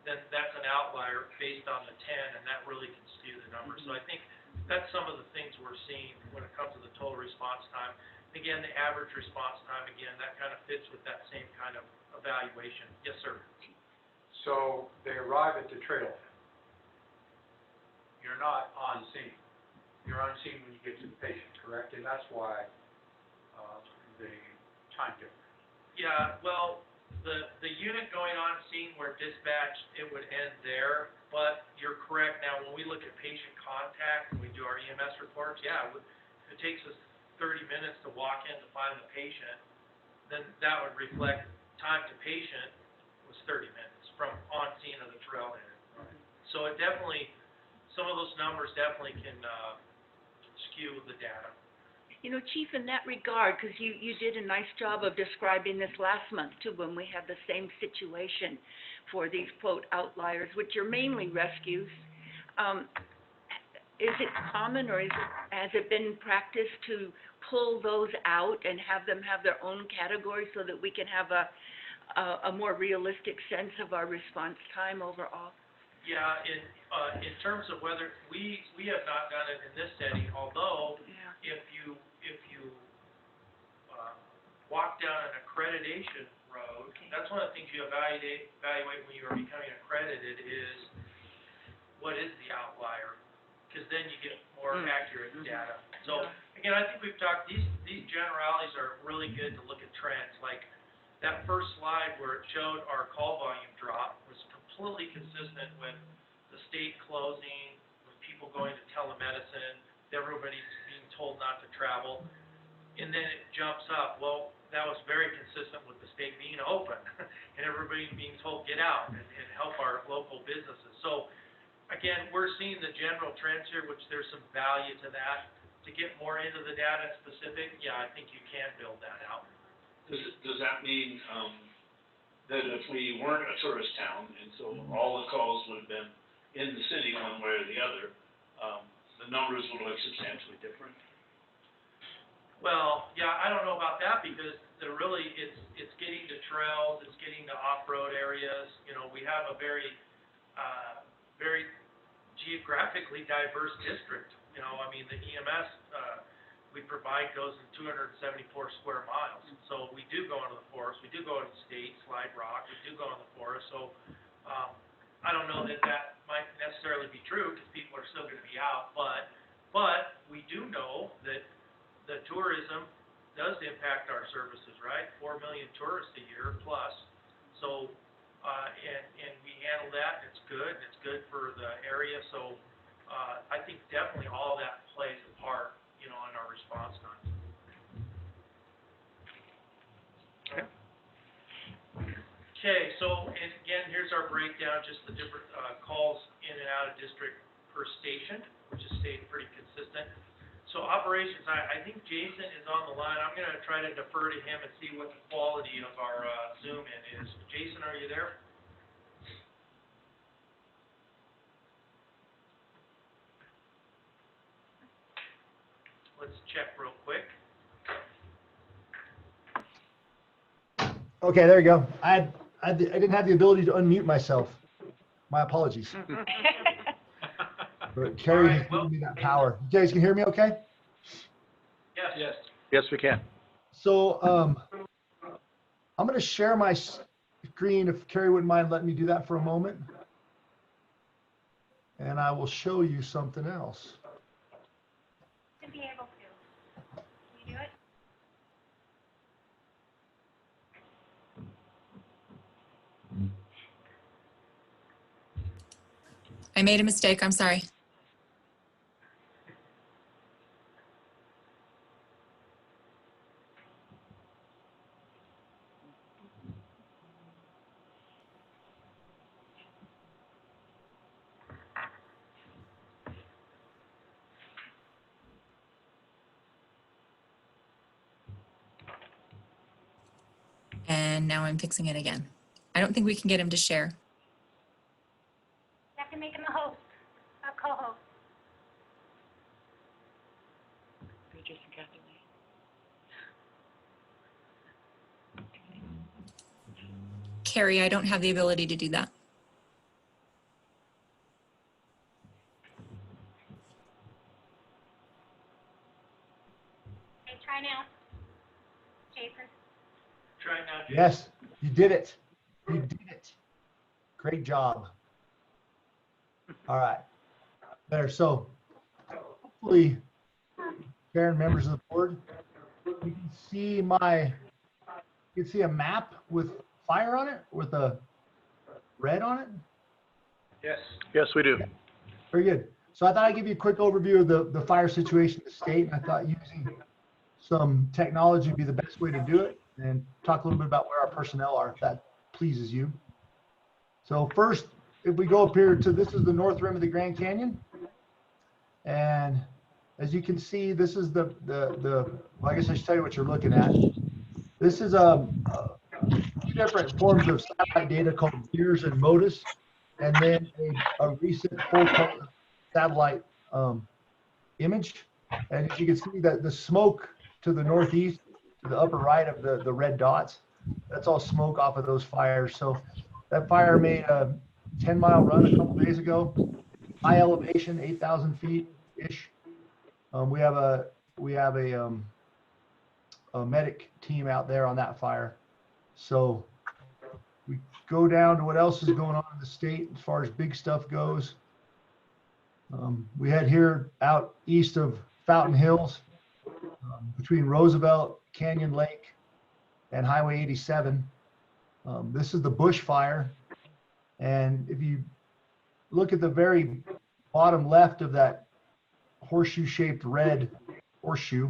then that's an outlier based on the 10, and that really can skew the number. So I think that's some of the things we're seeing when it comes to the total response time. Again, the average response time, again, that kind of fits with that same kind of evaluation. Yes, sir. So they arrive at the trailhead. You're not on scene. You're on scene when you get to the patient, correct? And that's why the time difference. Yeah, well, the unit going on scene where dispatched, it would end there, but you're correct. Now, when we look at patient contact, and we do our EMS reports, yeah, if it takes us 30 minutes to walk in to find the patient, then that would reflect time to patient was 30 minutes from on scene of the trailhead. Right. So it definitely, some of those numbers definitely can skew the data. You know, Chief, in that regard, because you did a nice job of describing this last month too, when we had the same situation for these quote outliers, which are mainly rescues. Is it common, or has it been practiced to pull those out and have them have their own category so that we can have a more realistic sense of our response time overall? Yeah, in terms of whether, we have not done it in this setting, although if you walk down an accreditation road, that's one of the things you evaluate when you are becoming accredited is, what is the outlier? Because then you get more accurate data. So, again, I think we've talked, these generalities are really good to look at trends. Like, that first slide where it showed our call volume drop was completely consistent with the state closing, with people going to telemedicine, everybody's being told not to travel, and then it jumps up. Well, that was very consistent with the state being open, and everybody being told, get out and help our local businesses. So, again, we're seeing the general trends here, which there's some value to that. To get more into the data specific, yeah, I think you can build that out. Does that mean, that if we weren't a tourist town, and so all the calls would have been in the city one way or the other, the numbers would look substantially different? Well, yeah, I don't know about that, because it's getting to trails, it's getting to off-road areas. You know, we have a very geographically diverse district. You know, I mean, the EMS, we provide goes in 274 square miles. So we do go into the forest, we do go into state, Slide Rock, we do go in the forest. So, I don't know that might necessarily be true, because people are still gonna be out, but we do know that the tourism does impact our services, right? 4 million tourists a year plus. So, and we handle that, and it's good for the area. So, I think definitely all that plays a part, you know, in our response time. Okay, so, and again, here's our breakdown, just the different, calls in and out of district per station, which has stayed pretty consistent. So operations, I think Jason is on the line. I'm gonna try to defer to him and see what the quality of our, Zoom in is. Jason, are you there? Let's check real quick. Okay, there you go. I didn't have the ability to unmute myself. My apologies. But Carrie has given me that power. You guys can hear me okay? Yes. Yes. Yes, we can. So I'm going to share my screen if Carrie wouldn't mind letting me do that for a moment. And I will show you something else. To be able to. Can you do it? I made a mistake. I'm sorry. And now I'm fixing it again. I don't think we can get him to share. You have to make him a host, a co-host. Bridges and Kathleen. Carrie, I don't have the ability to do that. Okay, try now. Jason. Try now, Jason. Yes, you did it. You did it. Great job. All right. There, so hopefully, Karen, members of the board, you can see a map with fire on it, with a red on it. Yes. Yes, we do. Very good. So I thought I'd give you a quick overview of the fire situation in the state, and I thought using some technology would be the best way to do it, and talk a little bit about where our personnel are, if that pleases you. So first, if we go up here to, this is the north rim of the Grand Canyon. And as you can see, this is well, I guess I should tell you what you're looking at. This is two different forms of satellite data called GEARS and MODIS, and then a recent full color satellite image. And as you can see, that the smoke to the northeast, to the upper right of the red dots, that's all smoke off of those fires. So that fire made a 10-mile run a couple days ago, high elevation, 8,000 feet-ish. We have a medic team out there on that fire. So we go down to what else is going on in the state as far as big stuff goes. We had here out east of Fountain Hills, between Roosevelt, Canyon Lake, and Highway 87. This is the bush fire. And if you look at the very bottom left of that horseshoe-shaped red horseshoe,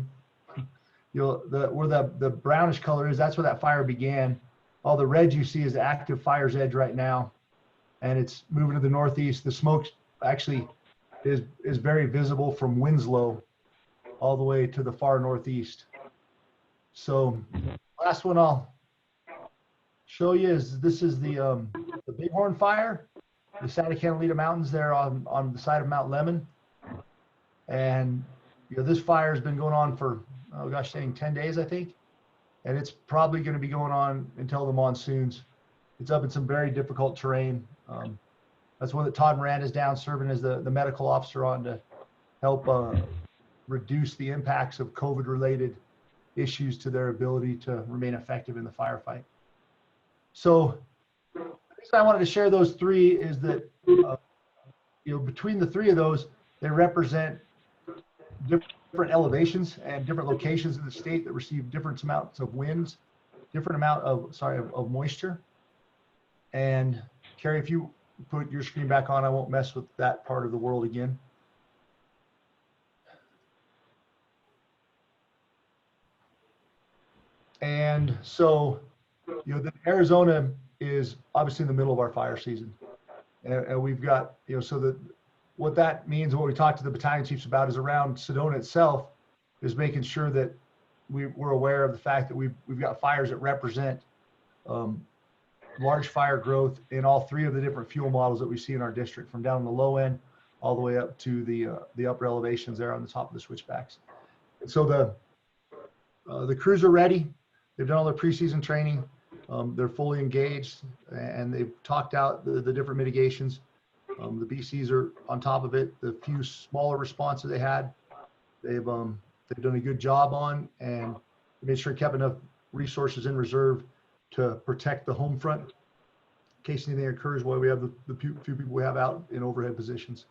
where the brownish color is, that's where that fire began. All the red you see is the active fire's edge right now, and it's moving to the northeast. The smoke actually is very visible from Winslow all the way to the far northeast. So last one I'll show you is, this is the Bighorn fire, the Santa Catalina Mountains there on the side of Mount Lemmon. And this fire has been going on for, oh gosh, saying 10 days, I think. And it's probably going to be going on until the monsoons. It's up in some very difficult terrain. That's one that Todd Miranda's down serving as the medical officer on to help reduce the impacts of COVID-related issues to their ability to remain effective in the firefight. So the reason I wanted to share those three is that, between the three of those, they represent different elevations and different locations in the state that receive different amounts of winds, different amount of moisture. And Carrie, if you put your screen back on, I won't mess with that part of the world again. And so, Arizona is obviously in the middle of our fire season. And we've got, so that what that means, what we talked to the battalion chiefs about, is around Sedona itself, is making sure that we're aware of the fact that we've got fires that represent large fire growth in all three of the different fuel models that we see in our district, from down the low end all the way up to the upper elevations there on the top of the switchbacks. And so the crews are ready. They've done all their preseason training. They're fully engaged, and they've talked out the different mitigations. The BCs are on top of it. The few smaller responses they had, they've done a good job on, and made sure kept enough resources in reserve to protect the home front in case anything occurs while we have the few people we have out in overhead positions.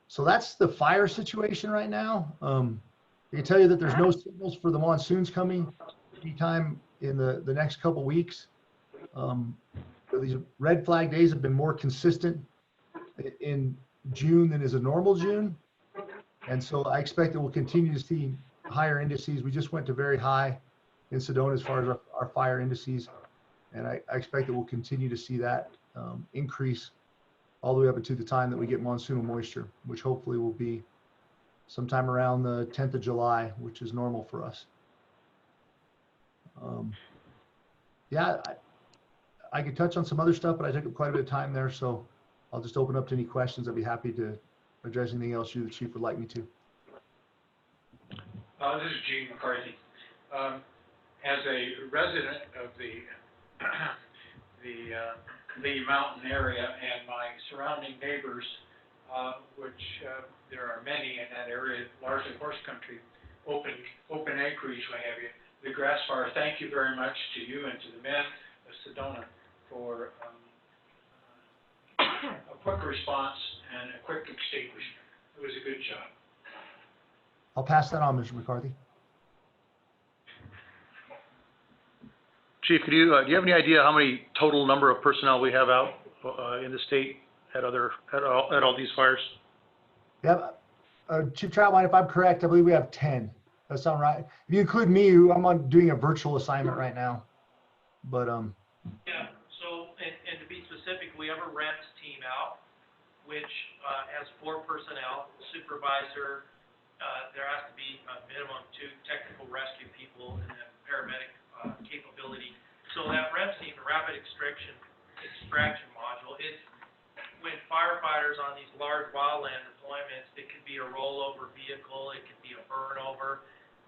So that's the fire situation right now. I can tell you that there's no signals for the monsoons coming anytime in the next couple weeks. These red flag days have been more consistent in June than is a normal June. And so I expect that we'll continue to see higher indices. We just went to very high in Sedona as far as our fire indices. And I expect that we'll continue to see that increase all the way up until the time that we get monsoonal moisture, which hopefully will be sometime around the 10th of July, which is normal for us. Yeah, I could touch on some other stuff, but I took up quite a bit of time there, so I'll just open up to any questions. I'd be happy to address anything else you, the chief, would like me to. This is Gene McCarthy. As a resident of the Lee Mountain area and my surrounding neighbors, which there are many in that area, largely horse country, open acreage, what have you. The grass fire, thank you very much to you and to the men of Sedona for a quick response and a quick extinguishment. It was a good job. I'll pass that on, Mr. McCarthy. Chief, do you have any idea how many total number of personnel we have out in the state at all these fires? Yeah, Chief Troutline, if I'm correct, I believe we have 10. That sound right? If you include me, I'm doing a virtual assignment right now. But Yeah, so, and to be specific, we have a REMS team out, which has 4 personnel, supervisor, there has to be a minimum 2 technical rescue people and then paramedic capability. So that REMS team, the rapid extraction module, it's when firefighters on these large wildland deployments, it could be a rollover vehicle, it could be a burnover,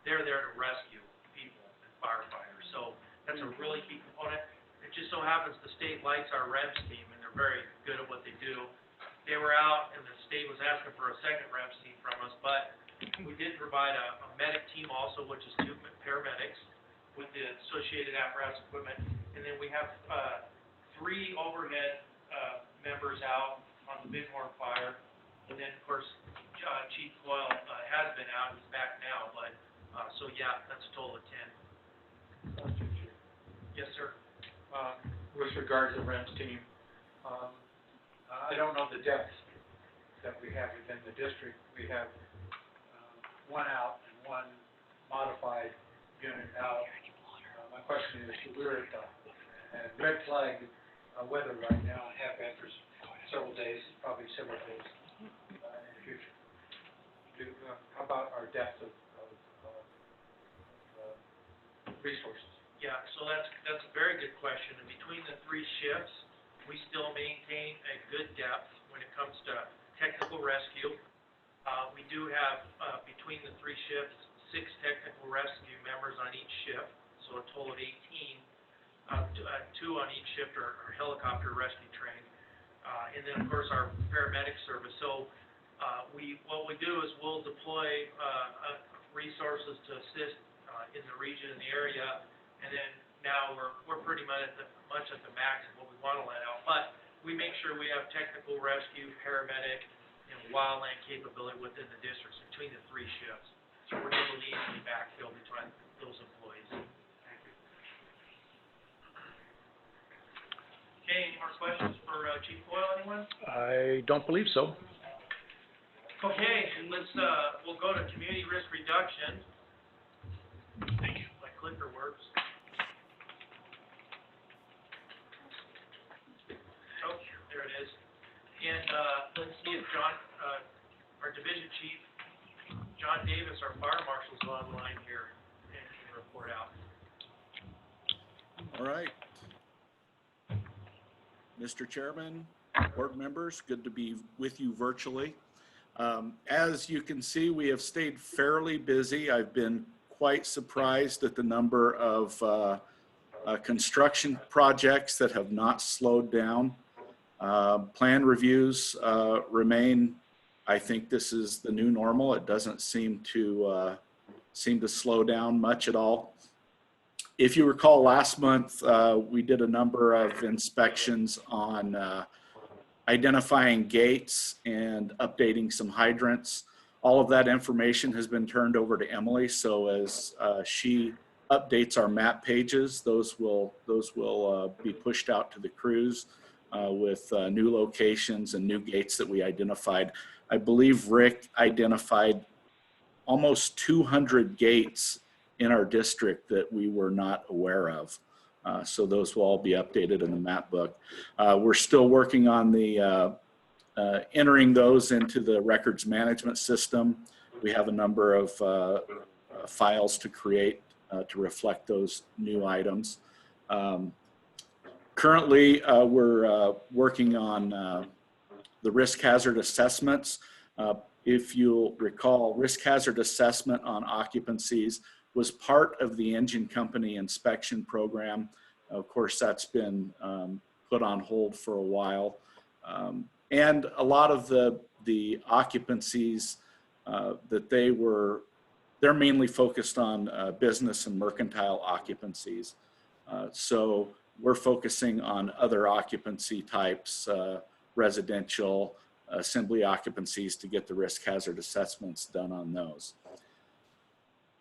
they're there to rescue people and firefighters. So that's a really key component. It just so happens the state likes our REMS team, and they're very good at what they do. They were out, and the state was asking for a second REMS team from us, but we did provide a medic team also, which is 2 paramedics with the associated apparatus equipment. And then we have 3 overhead members out on the Bighorn fire. And then, of course, Chief Coyle has been out, he's back now, but, so yeah, that's a total of 10. Yes, sir. With regard to the REMS team, I don't know the depth that we have within the district. We have 1 out and 1 modified unit out. My question is, we're at red flag weather right now and have been for several days, probably several days in the future. How about our depth of resources? Yeah, so that's a very good question. And between the 3 shifts, we still maintain a good depth when it comes to technical rescue. We do have, between the 3 shifts, 6 technical rescue members on each shift, so a total of 18. 2 on each shift are helicopter rescue trained. And then, of course, our paramedic service. So what we do is we'll deploy resources to assist in the region, in the area. And then now we're pretty much at the max of what we want to let out. But we make sure we have technical rescue, paramedic, and wildland capability within the districts between the 3 shifts. So we're able to easily backfill between those employees. Thank you. Okay, any more questions for Chief Coyle, anyone? I don't believe so. Okay, we'll go to community risk reduction. Thank you. My clicker works. Oh, there it is. And let's see if John, our division chief, John Davis, our fire marshal, is on the line here and can report out. All right. Mr. Chairman, board members, good to be with you virtually. As you can see, we have stayed fairly busy. I've been quite surprised at the number of construction projects that have not slowed down. Plan reviews remain. I think this is the new normal. It doesn't seem to slow down much at all. If you recall, last month we did a number of inspections on identifying gates and updating some hydrants. All of that information has been turned over to Emily, so as she updates our map pages, those will be pushed out to the crews with new locations and new gates that we identified. I believe Rick identified almost 200 gates in our district that we were not aware of. So those will all be updated in the map book. We're still working on the entering those into the records management system. We have a number of files to create to reflect those new items. Currently, we're working on the risk hazard assessments. If you'll recall, risk hazard assessment on occupancies was part of the engine company inspection program. Of course, that's been put on hold for a while. And a lot of the occupancies that they're mainly focused on business and mercantile occupancies. So we're focusing on other occupancy types, residential, assembly occupancies, to get the risk hazard assessments done on those.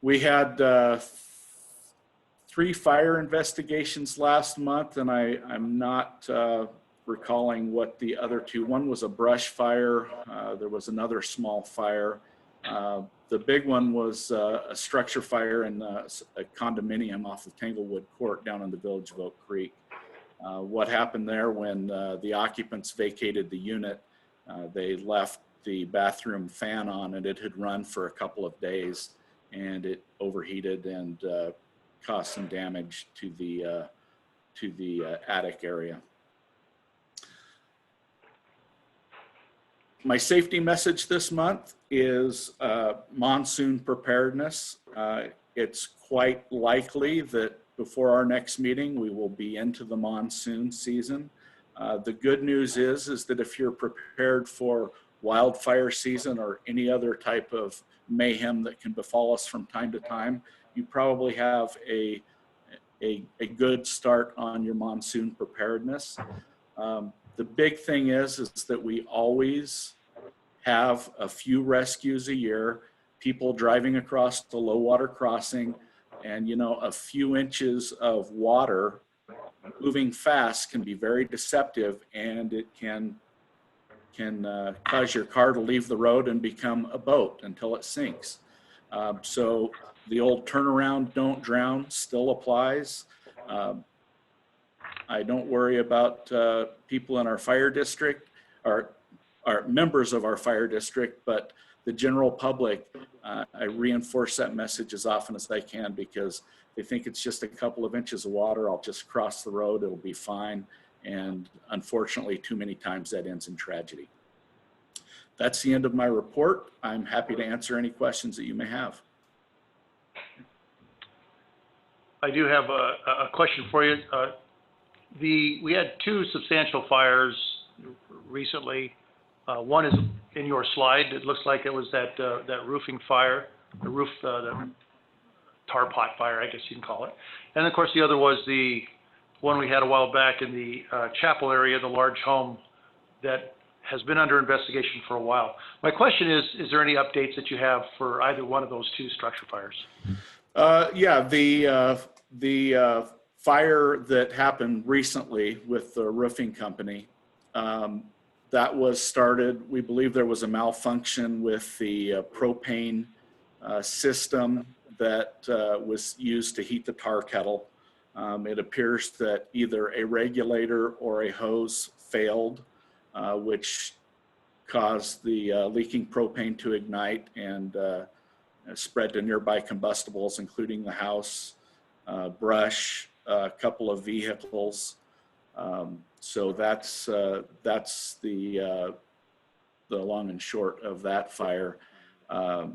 We had 3 fire investigations last month, and I'm not recalling what the other 2. One was a brush fire. There was another small fire. The big one was a structure fire in a condominium off of Tanglewood Court down in the village of Oak Creek. What happened there, when the occupants vacated the unit, they left the bathroom fan on, and it had run for a couple of days, and it overheated and caused some damage to the attic area. My safety message this month is monsoon preparedness. It's quite likely that before our next meeting, we will be into the monsoon season. The good news is that if you're prepared for wildfire season or any other type of mayhem that can befall us from time to time, you probably have a good start on your monsoon preparedness. The big thing is that we always have a few rescues a year, people driving across the low water crossing, and a few inches of water moving fast can be very deceptive, and it can cause your car to leave the road and become a boat until it sinks. So the old turnaround, don't drown still applies. I don't worry about people in our fire district, or members of our fire district, but the general public, I reinforce that message as often as I can, because they think it's just a couple of inches of water. I'll just cross the road, it'll be fine. And unfortunately, too many times that ends in tragedy. That's the end of my report. I'm happy to answer any questions that you may have. I do have a question for you. We had 2 substantial fires recently. One is in your slide. It looks like it was that roofing fire, the tar pot fire, I guess you can call it. And of course, the other was the one we had a while back in the chapel area, the large home that has been under investigation for a while. My question is there any updates that you have for either one of those 2 structure fires? Yeah, the fire that happened recently with the roofing company, that was started, we believe there was a malfunction with the propane system that was used to heat the tar kettle. It appears that either a regulator or a hose failed, which caused the leaking propane to ignite and spread to nearby combustibles, including the house, brush, a couple of vehicles. So that's the long and short of that fire. The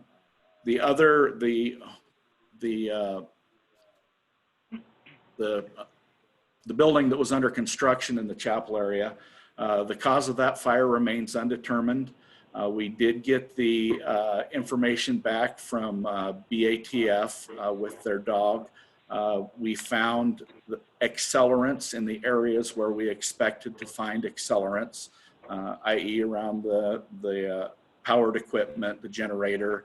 building that was under construction in the chapel area, the cause of that fire remains undetermined. We did get the information back from BATF with their dog. We found the accelerants in the areas where we expected to find accelerants, i.e. around the powered equipment, the generator.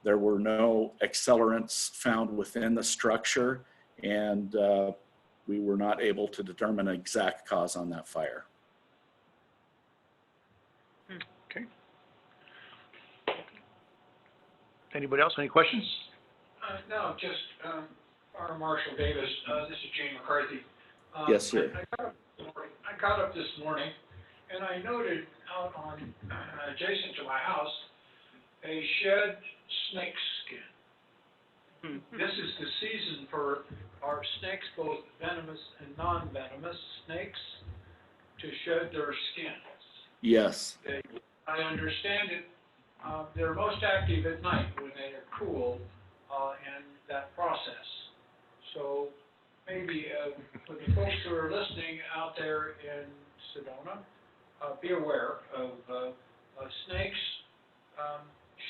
There were no accelerants found within the structure, and we were not able to determine an exact cause on that fire. Okay. Anybody else, any questions? No, just, Fire Marshal Davis, this is Gene McCarthy. Yes, sir. I got up this morning and I noted out on, adjacent to my house, a shed snake skin. This this is the season for our snakes, both venomous and non-venomous snakes, to shed their skins. Yes. I understand it, they're most active at night when they are cool, and that process. So maybe, for the folks who are listening out there in Sedona, be aware of snakes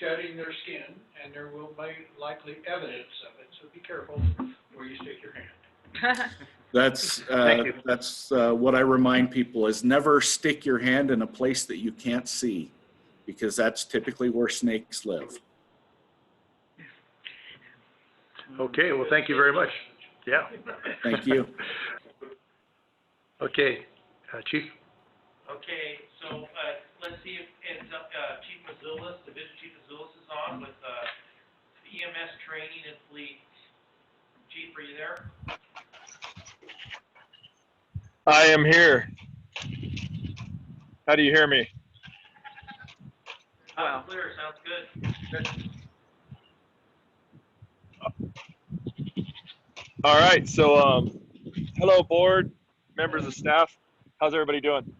shedding their skin, and there will be likely evidence of it, so be careful where you stick your hand. That's what I remind people is never stick your hand in a place that you can't see, because that's typically where snakes live. Okay, well, thank you very much. Yeah. Thank you. Okay, Chief? Okay, so, let's see if, Chief Mazulis, Division Chief Mazulis is on with, EMS training and fleet. Chief, are you there? I am here. How do you hear me? Wow. Clear, sounds good. All right, so hello board, members of staff. How's everybody doing?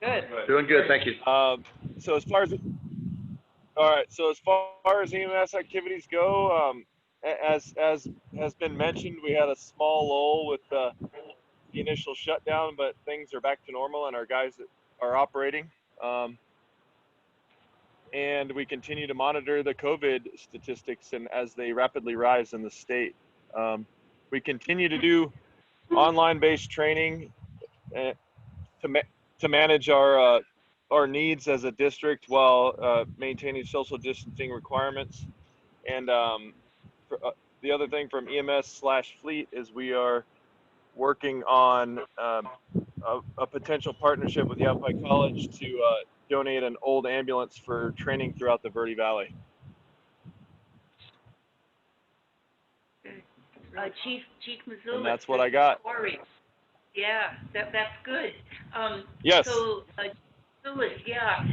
Good. Doing good, thank you. So as far as EMS activities go, as has been mentioned, we had a small lull with the initial shutdown, but things are back to normal and our guys are operating. And we continue to monitor the COVID statistics and as they rapidly rise in the state. We continue to do online-based training to manage our needs as a district while maintaining social distancing requirements. And the other thing from EMS/fleet is we are working on a potential partnership with Yavapai College to donate an old ambulance for training throughout the Verde Valley. Chief Mazulis. And that's what I got. Corey. Yeah, that's good. Yes. So, Mazulis, yeah,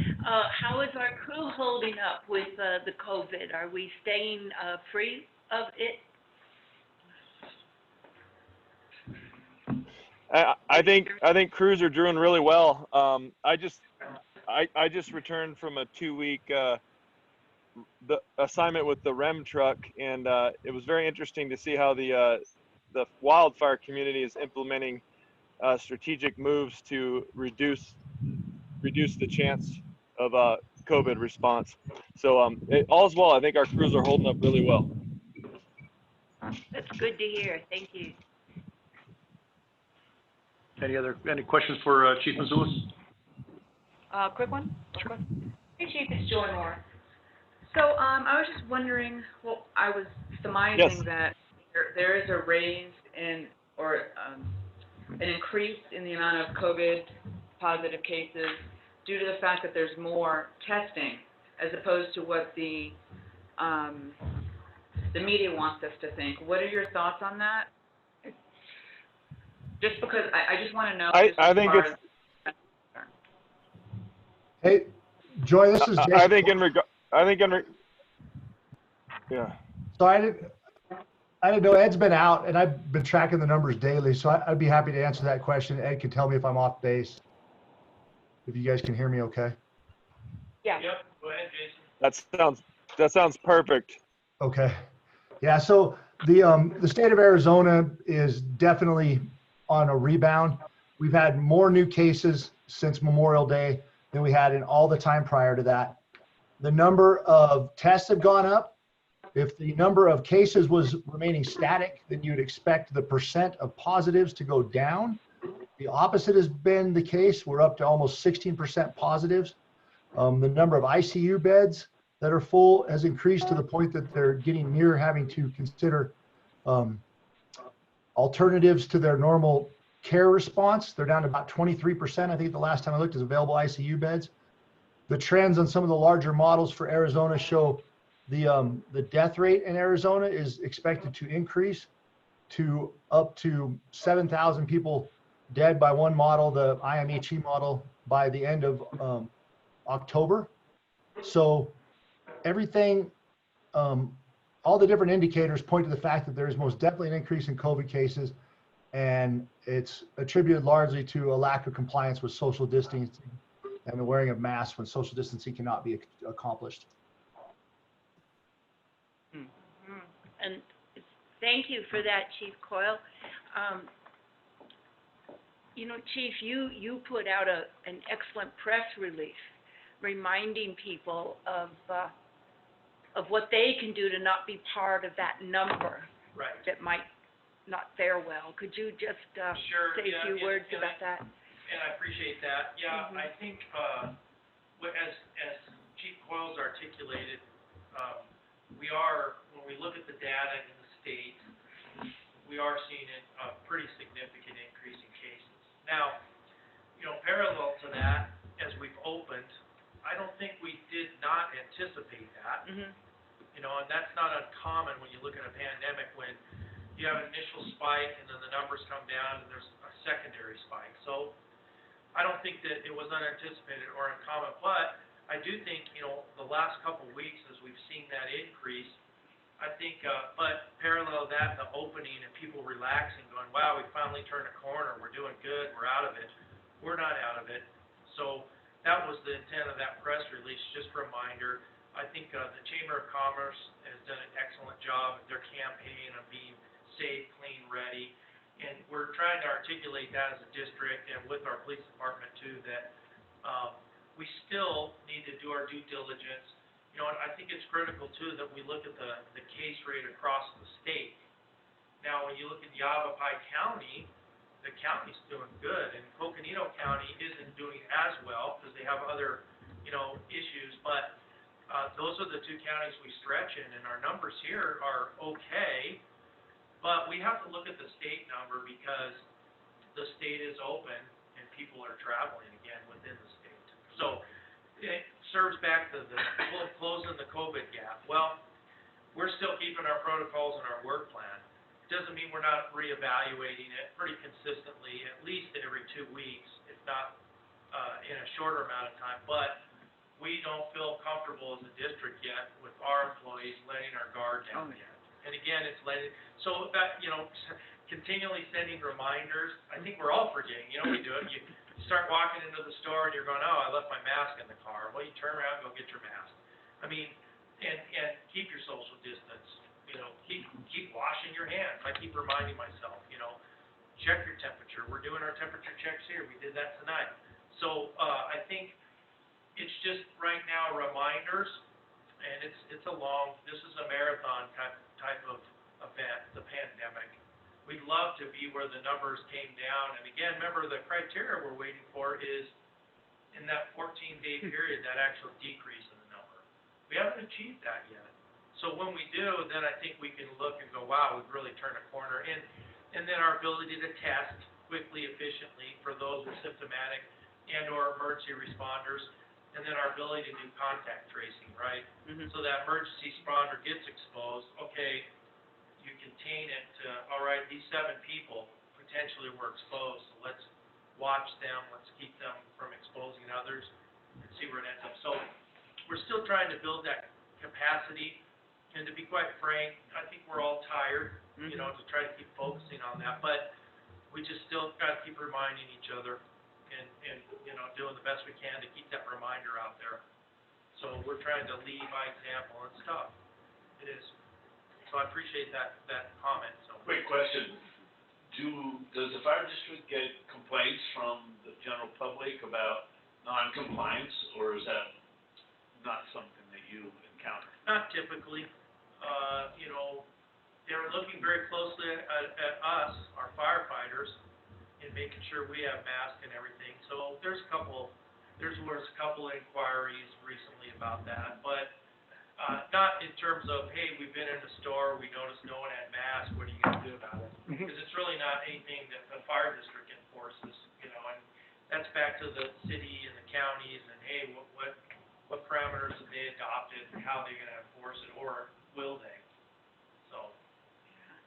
how is our crew holding up with the COVID? Are we staying free of it? I think crews are doing really well. I just returned from a 2-week the assignment with the REM truck, and it was very interesting to see how the wildfire community is implementing strategic moves to reduce the chance of COVID response. So all's well. I think our crews are holding up really well. That's good to hear. Thank you. Any questions for Chief Mazulis? Quick one? Sure. Hey, Chief, it's Joy Moore. So, I was just wondering, well, I was surmising that there is a raise in, or an increase in the amount of COVID positive cases due to the fact that there's more testing, as opposed to what the media wants us to think. What are your thoughts on that? Just because I just want to know. I think it's. Hey, Joy, this is Jason. Yeah. So I didn't know Ed's been out, and I've been tracking the numbers daily, so I'd be happy to answer that question. Ed can tell me if I'm off base, if you guys can hear me okay. Yeah. Yep, go ahead, Jason. That sounds perfect. Okay. Yeah, so the state of Arizona is definitely on a rebound. We've had more new cases since Memorial Day than we had in all the time prior to that. The number of tests have gone up. If the number of cases was remaining static, then you'd expect the percent of positives to go down. The opposite has been the case. We're up to almost 16% positives. The number of ICU beds that are full has increased to the point that they're getting near having to consider alternatives to their normal care response. They're down to about 23%. I think the last time I looked is available ICU beds. The trends on some of the larger models for Arizona show the death rate in Arizona is expected to increase to up to 7,000 people dead by one model, the IMHE model, by the end of October. So everything all the different indicators point to the fact that there is most definitely an increase in COVID cases, and it's attributed largely to a lack of compliance with social distancing and the wearing of masks when social distancing cannot be accomplished. And thank you for that, Chief Coyle. You know, Chief, you put out an excellent press release reminding people of what they can do to not be part of that number Right. that might not fare well. Could you just Sure, say a yeah, few and- words and about that? And I appreciate that. Yeah, Mhm. I think, as Chief Coyle's articulated, we are, when we look at the data in the state, we are seeing a pretty significant increase in cases. Now, you know, parallel to that, as we've opened, I don't think we did not anticipate that. Mhm. You know, and that's not uncommon when you look at a pandemic, when you have an initial spike and then the numbers come down and there's a secondary spike. So I don't think that it was unanticipated or uncommon, but I do think, you know, the last couple of weeks as we've seen that increase, I think, but parallel to that, the opening and people relaxing, going, wow, we finally turned a corner, we're doing good, we're out of it. We're not out of it. So that was the intent of that press release, just a reminder. I think the Chamber of Commerce has done an excellent job with their campaign of being safe, clean, ready. And we're trying to articulate that as a district and with our police department too, that we still need to do our due diligence. You know, and I think it's critical too that we look at the case rate across the state. Now, when you look at Yavapai County, the county's doing good, and Coconino County isn't doing as well because they have other, you know, issues, but those are the two counties we stretch in, and our numbers here are okay, but we have to look at the state number because the state is open and people are traveling again within the state. So it serves back to the closing the COVID gap. Well, we're still keeping our protocols and our work plan. Doesn't mean we're not reevaluating it pretty consistently, at least every 2 weeks, if not in a shorter amount of time. But we don't feel comfortable as a district yet with our employees letting our guard down yet. And again, it's letting, so that, you know, continually sending reminders. I think we're all forgetting, you know, we do it. You start walking into the store and you're going, oh, I left my mask in the car. Well, you turn around and go get your mask. I mean, and keep your social distance. You know, keep washing your hands. I keep reminding myself, you know, check your temperature. We're doing our temperature checks here. We did that tonight. So I think it's just right now reminders, and this is a marathon type of event, the pandemic. We'd love to be where the numbers came down. And again, remember the criteria we're waiting for is in that 14-day period, that actual decrease in the number. We haven't achieved that yet. So when we do, then I think we can look and go, wow, we've really turned a corner. And then our ability to test quickly, efficiently for those with symptomatic and or emergency responders, and then our ability to do contact tracing, right? Mhm. So that emergency responder gets exposed, okay, you contain it to, all right, these 7 people potentially were exposed, so let's watch them, let's keep them from exposing others, and see where it ends up. So we're still trying to build that capacity, and to be quite frank, I think we're all tired, you know, to try to keep focusing on that, but we just still gotta keep reminding each other and you know, doing the best we can to keep that reminder out there. So we're trying to lead by example, and it's tough. It is. So I appreciate that comment, so. Quick question, does the fire district get complaints from the general public about non-compliance, or is that not something that you encounter? Not typically. You know, they're looking very closely at us, our firefighters, in making sure we have masks and everything. So there was a couple of inquiries recently about that, but not in terms of, hey, we've been in the store, we noticed no one had masks, what are you gonna do about it? Because it's really not anything that the fire district enforces, you know, and that's back to the city and the counties and, hey, what parameters have they adopted, and how they're gonna enforce it, or will they? So.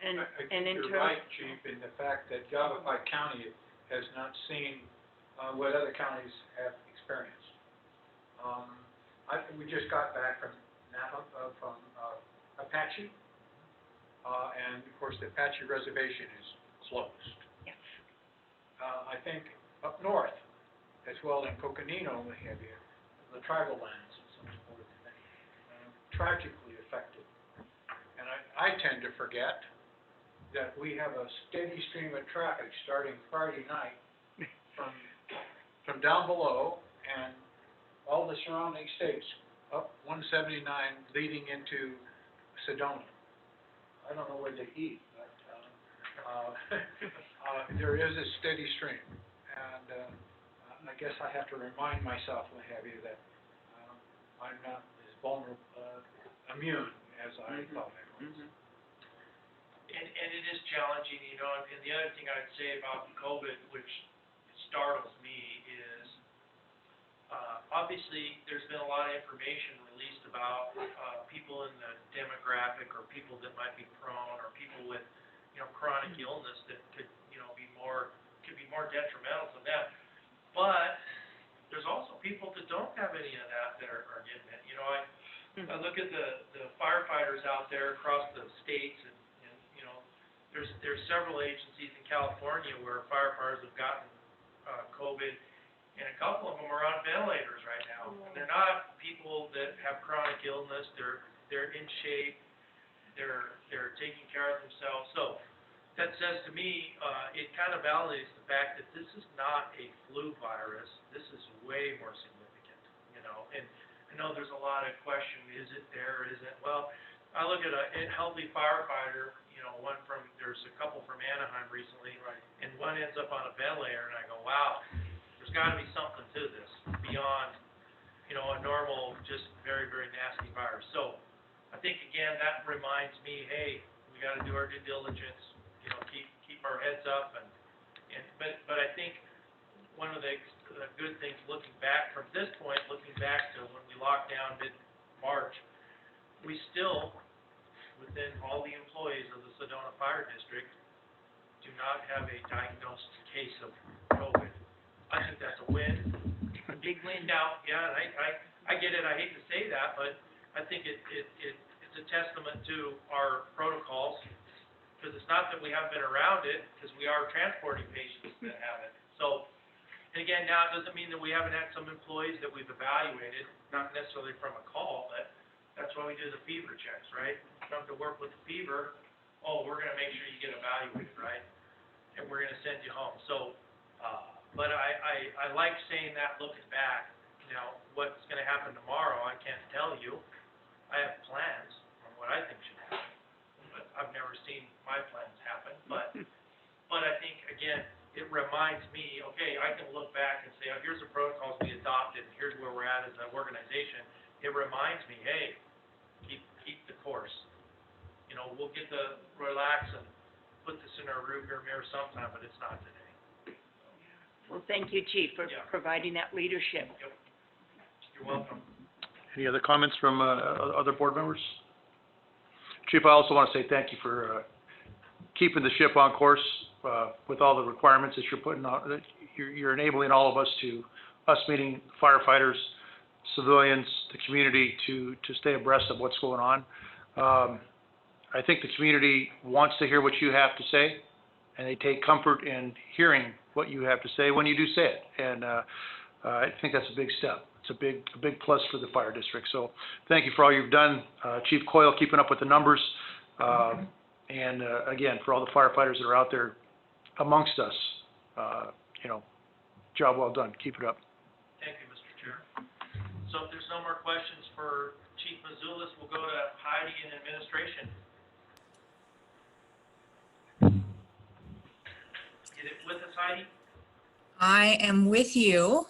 And I in think you're right, Chief, in the fact that Yavapai County has not seen what other counties have experienced. We just got back from Apache, and of course, the Apache Reservation is closed. Yes. I think up north, as well in Coconino, we have the tribal lands and so forth, tragically affected. And I tend to forget that we have a steady stream of traffic starting Friday night from down below and all the surrounding states up 179 leading into Sedona. I don't know where they eat, but there is a steady stream. And I guess I have to remind myself, what have you, that I'm not as vulnerable, immune as I thought I was. And it is challenging, you know, and the other thing I'd say about COVID, which startles me, is obviously there's been a lot of information released about people in the demographic or people that might be prone or people with, you know, chronic illness that could, you know, could be more detrimental to them. But there's also people that don't have any of that are getting it. You know, I look at the firefighters out there across the states and you know, there's several agencies in California where firefighters have gotten COVID, and a couple of them are on ventilators right now. And they're not people that have chronic illness. They're in shape. They're taking care of themselves. So that says to me, it kind of validates the fact that this is not a flu virus. This is way more significant, you know. And I know there's a lot of question, is it there, is it? Well, I look at a healthy firefighter, you know, there's a couple from Anaheim recently, and one ends up on a ventilator, and I go, wow, there's got to be something to this beyond, you know, a normal, just very, very nasty virus. So I think, again, that reminds me, hey, we got to do our due diligence, you know, keep our heads up, but I think one of the good things looking back from this point, looking back to when we locked down mid-March, we still, within all the employees of the Sedona Fire District, do not have a diagnosed case of COVID. I think that's a win. A big win. Now, yeah, and I get it, I hate to say that, but I think it's a testament to our protocols, because it's not that we haven't been around it, because we are transporting patients that have it. So, and again, now it doesn't mean that we haven't had some employees that we've evaluated, not necessarily from a call, but that's why we do the fever checks, right? Come to work with the fever, oh, we're gonna make sure you get evaluated, right? And we're gonna send you home. So, but I like saying that looking back. Now, what's gonna happen tomorrow, I can't tell you. I have plans on what I think should happen, but I've never seen my plans happen. But I think, again, it reminds me, okay, I can look back and say, oh, here's the protocols we adopted, and here's where we're at as an organization. It reminds me, hey, keep the course. You know, we'll get to relax and put this in our rearview mirror sometime, but it's not today. Well, thank you, Chief, for providing that leadership. Yep. You're welcome. Any other comments from other board members? Chief, I also want to say thank you for keeping the ship on course with all the requirements that you're putting on. You're enabling all of us meeting firefighters, civilians, the community to stay abreast of what's going on. I think the community wants to hear what you have to say, and they take comfort in hearing what you have to say when you do say it. And I think that's a big step. It's a big plus for the fire district. So thank you for all you've done, Chief Coyle, keeping up with the numbers, and again, for all the firefighters that are out there amongst us, you know, job well done. Keep it up. Thank you, Mr. Chair. So if there's no more questions for Chief Mazulis, we'll go to Heidi in administration. Is it with us, Heidi? I am with you.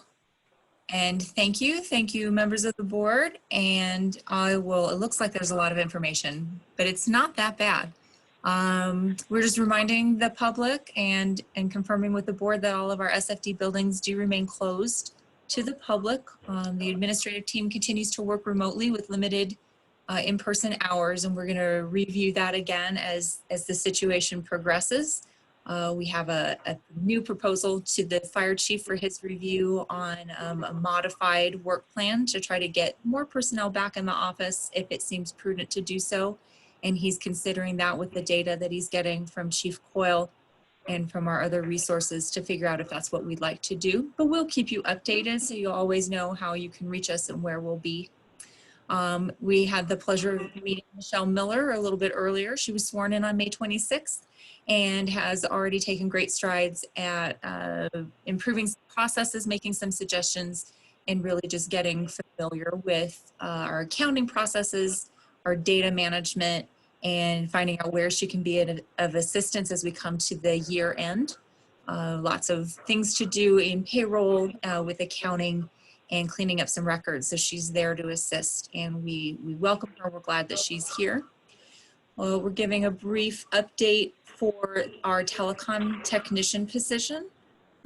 And thank you, members of the board. And it looks like there's a lot of information, but it's not that bad. We're just reminding the public and confirming with the board that all of our SFD buildings do remain closed to the public. The administrative team continues to work remotely with limited in-person hours, and we're going to review that again as the situation progresses. We have a new proposal to the fire chief for his review on a modified work plan to try to get more personnel back in the office if it seems prudent to do so. And he's considering that with the data that he's getting from Chief Coyle and from our other resources to figure out if that's what we'd like to do. But we'll keep you updated so you'll always know how you can reach us and where we'll be. We had the pleasure of meeting Michelle Miller a little bit earlier. She was sworn in on May 26th and has already taken great strides at improving processes, making some suggestions, and really just getting familiar with our accounting processes, our data management, and finding out where she can be of assistance as we come to the year end. Lots of things to do in payroll with accounting and cleaning up some records. So she's there to assist, and we welcome her. We're glad that she's here. Well, we're giving a brief update for our telecom technician position.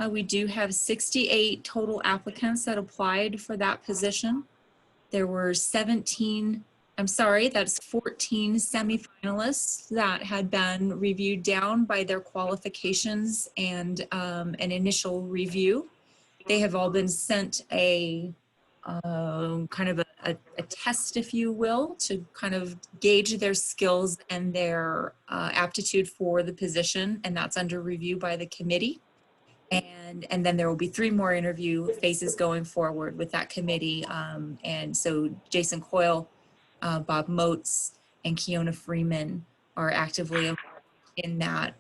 We do have 68 total applicants that applied for that position. There were 14 semifinalists that had been reviewed down by their qualifications and an initial review. They have all been sent a kind of a test, if you will, to kind of gauge their skills and their aptitude for the position, and that's under review by the committee. And then there will be 3 more interview phases going forward with that committee. And so Jason Coyle, Bob Motes, and Kiona Freeman are actively in that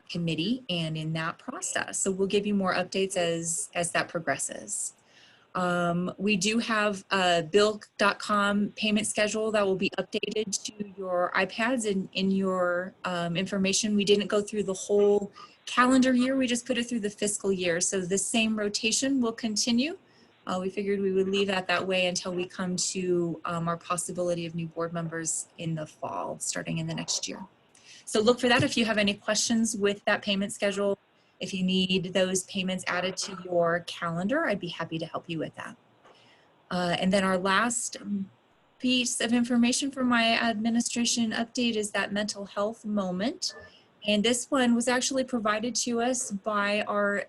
committee and in that process. So we'll give you more updates as that progresses. We do have a bill.com payment schedule that will be updated to your iPads and in your information. We didn't go through the whole calendar year, we just put it through the fiscal year. So the same rotation will continue. We figured we would leave that way until we come to our possibility of new board members in the fall, starting in the next year. So look for that if you have any questions with that payment schedule. If you need those payments added to your calendar, I'd be happy to help you with that. And then our last piece of information for my administration update is that mental health moment. And this one was actually provided to us by our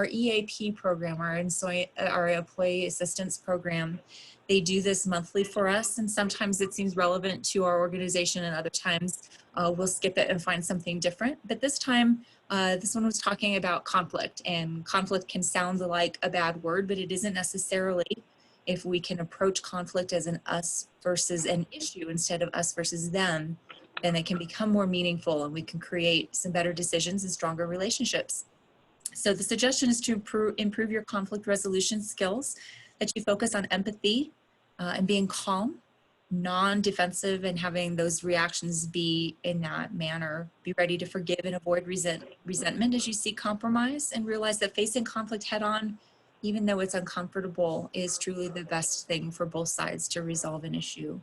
EAP program, our Employee Assistance Program. They do this monthly for us, and sometimes it seems relevant to our organization, and other times we'll skip it and find something different. But this time, this one was talking about conflict, and conflict can sound like a bad word, but it isn't necessarily if we can approach conflict as an us versus an issue instead of us versus them. Then they can become more meaningful and we can create some better decisions and stronger relationships. So the suggestion is to improve your conflict resolution skills, that you focus on empathy and being calm, non-defensive, and having those reactions be in that manner. Be ready to forgive and avoid resentment as you seek compromise, and realize that facing conflict head on, even though it's uncomfortable, is truly the best thing for both sides to resolve an issue.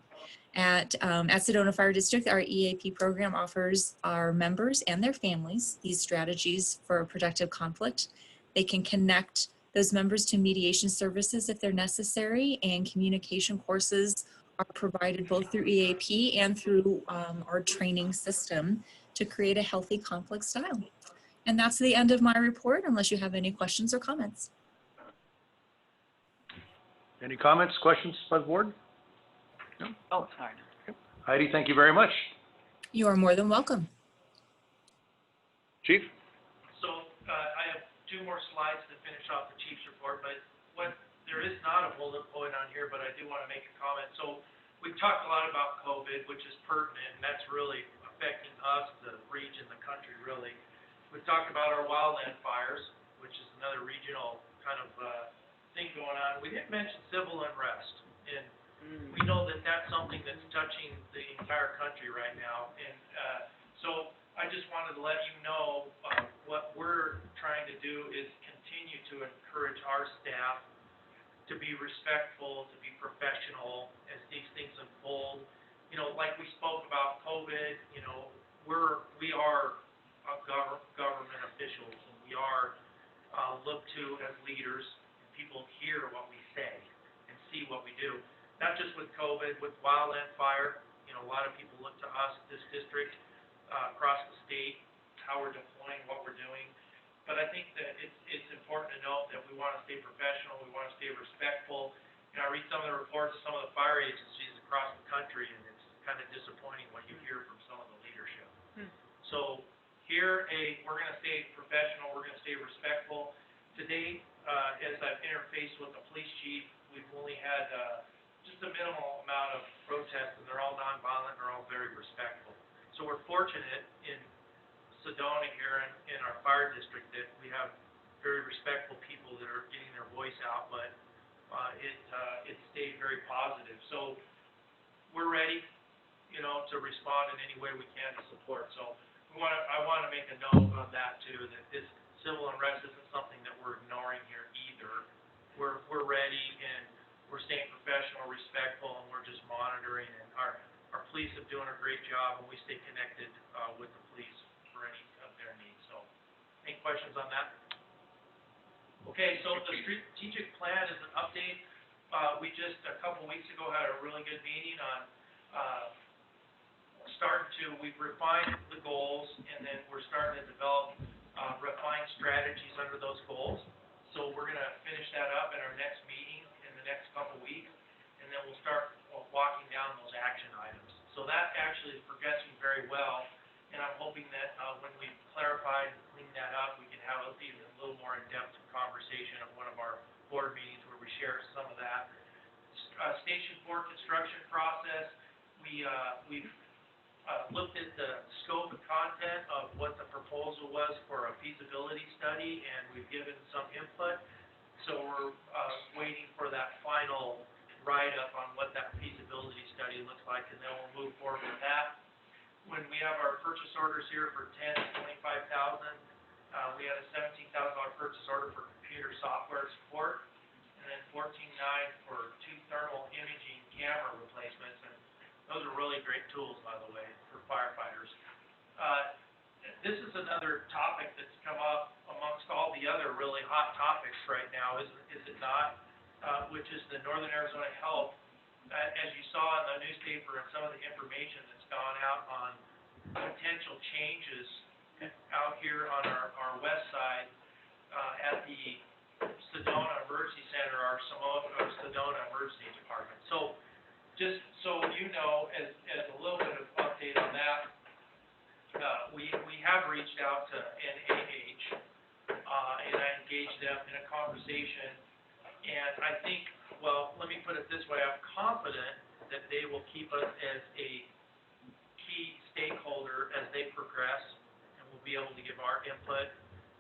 At Sedona Fire District, our EAP program offers our members and their families these strategies for productive conflict. They can connect those members to mediation services if they're necessary, and communication courses are provided both through EAP and through our training system to create a healthy conflict style. And that's the end of my report, unless you have any questions or comments. Any comments, questions by the board? No? Oh, sorry. Heidi, thank you very much. You are more than welcome. Chief? So, I have 2 more slides to finish off the chief's report, but there is not a bullet point on here, but I do want to make a comment. So, we've talked a lot about COVID, which is pertinent, and that's really affecting us, the region, the country, really. We've talked about our wildland fires, which is another regional kind of thing going on. We didn't mention civil unrest, and we know that that's something that's touching the entire country right now. And so I just wanted to let you know what we're trying to do is continue to encourage our staff to be respectful, to be professional as these things unfold. You know, like we spoke about COVID, you know, we are government officials, and we are looked to as leaders. People hear what we say and see what we do. Not just with COVID, with wildland fire, you know, a lot of people look to us, this district, across the state, how we're deploying, what we're doing. But I think that it's important to note that we want to stay professional, we want to stay respectful. You know, I read some of the reports of some of the fire agencies across the country, and it's kind of disappointing what you hear from some of the leadership. So here, we're gonna stay professional, we're gonna stay respectful. To date, as I've interfaced with the police chief, we've only had, just a minimal amount of protests, and they're all nonviolent, they're all very respectful. So we're fortunate in Sedona here in our fire district that we have very respectful people that are getting their voice out, but, it stayed very positive. So we're ready, you know, to respond in any way we can to support. So I wanna make a note on that too, that this civil unrest isn't something that we're ignoring here either. We're ready and we're staying professional, respectful, and we're just monitoring, and our police are doing a great job, and we stay connected, with the police for any of their needs. So, any questions on that? Okay, so the strategic plan is an update. We just, a couple weeks ago, had a really good meeting on, we've refined the goals, and then we're starting to develop, refined strategies under those goals. So we're gonna finish that up at our next meeting in the next couple weeks, and then we'll start walking down those action items. So that actually is progressing very well, and I'm hoping that, when we've clarified and cleaned that up, we can have even a little more in-depth conversation at one of our board meetings where we share some of that. Station 4 construction process, we've looked at the scope and content of what the proposal was for a feasibility study, and we've given some input. So we're waiting for that final write-up on what that feasibility study looks like, and then we'll move forward with that. When we have our purchase orders here for $10,000 to $25,000, we had a $17,000 purchase order for computer software support, and then $14,900 for 2 thermal imaging camera replacements, and those are really great tools, by the way, for firefighters. This is another topic that's come up amongst all the other really hot topics right now, is it not? Which is the Northern Arizona Health. As you saw in the newspaper and some of the information that's gone out on potential changes out here on our west side, at the Sedona Emergency Center, our Sedona Emergency Department. So, just so you know, as a little bit of update on that, we have reached out to NAH, and I engaged them in a conversation, and I think, well, let me put it this way, I'm confident that they will keep us as a key stakeholder as they progress, and we'll be able to give our input,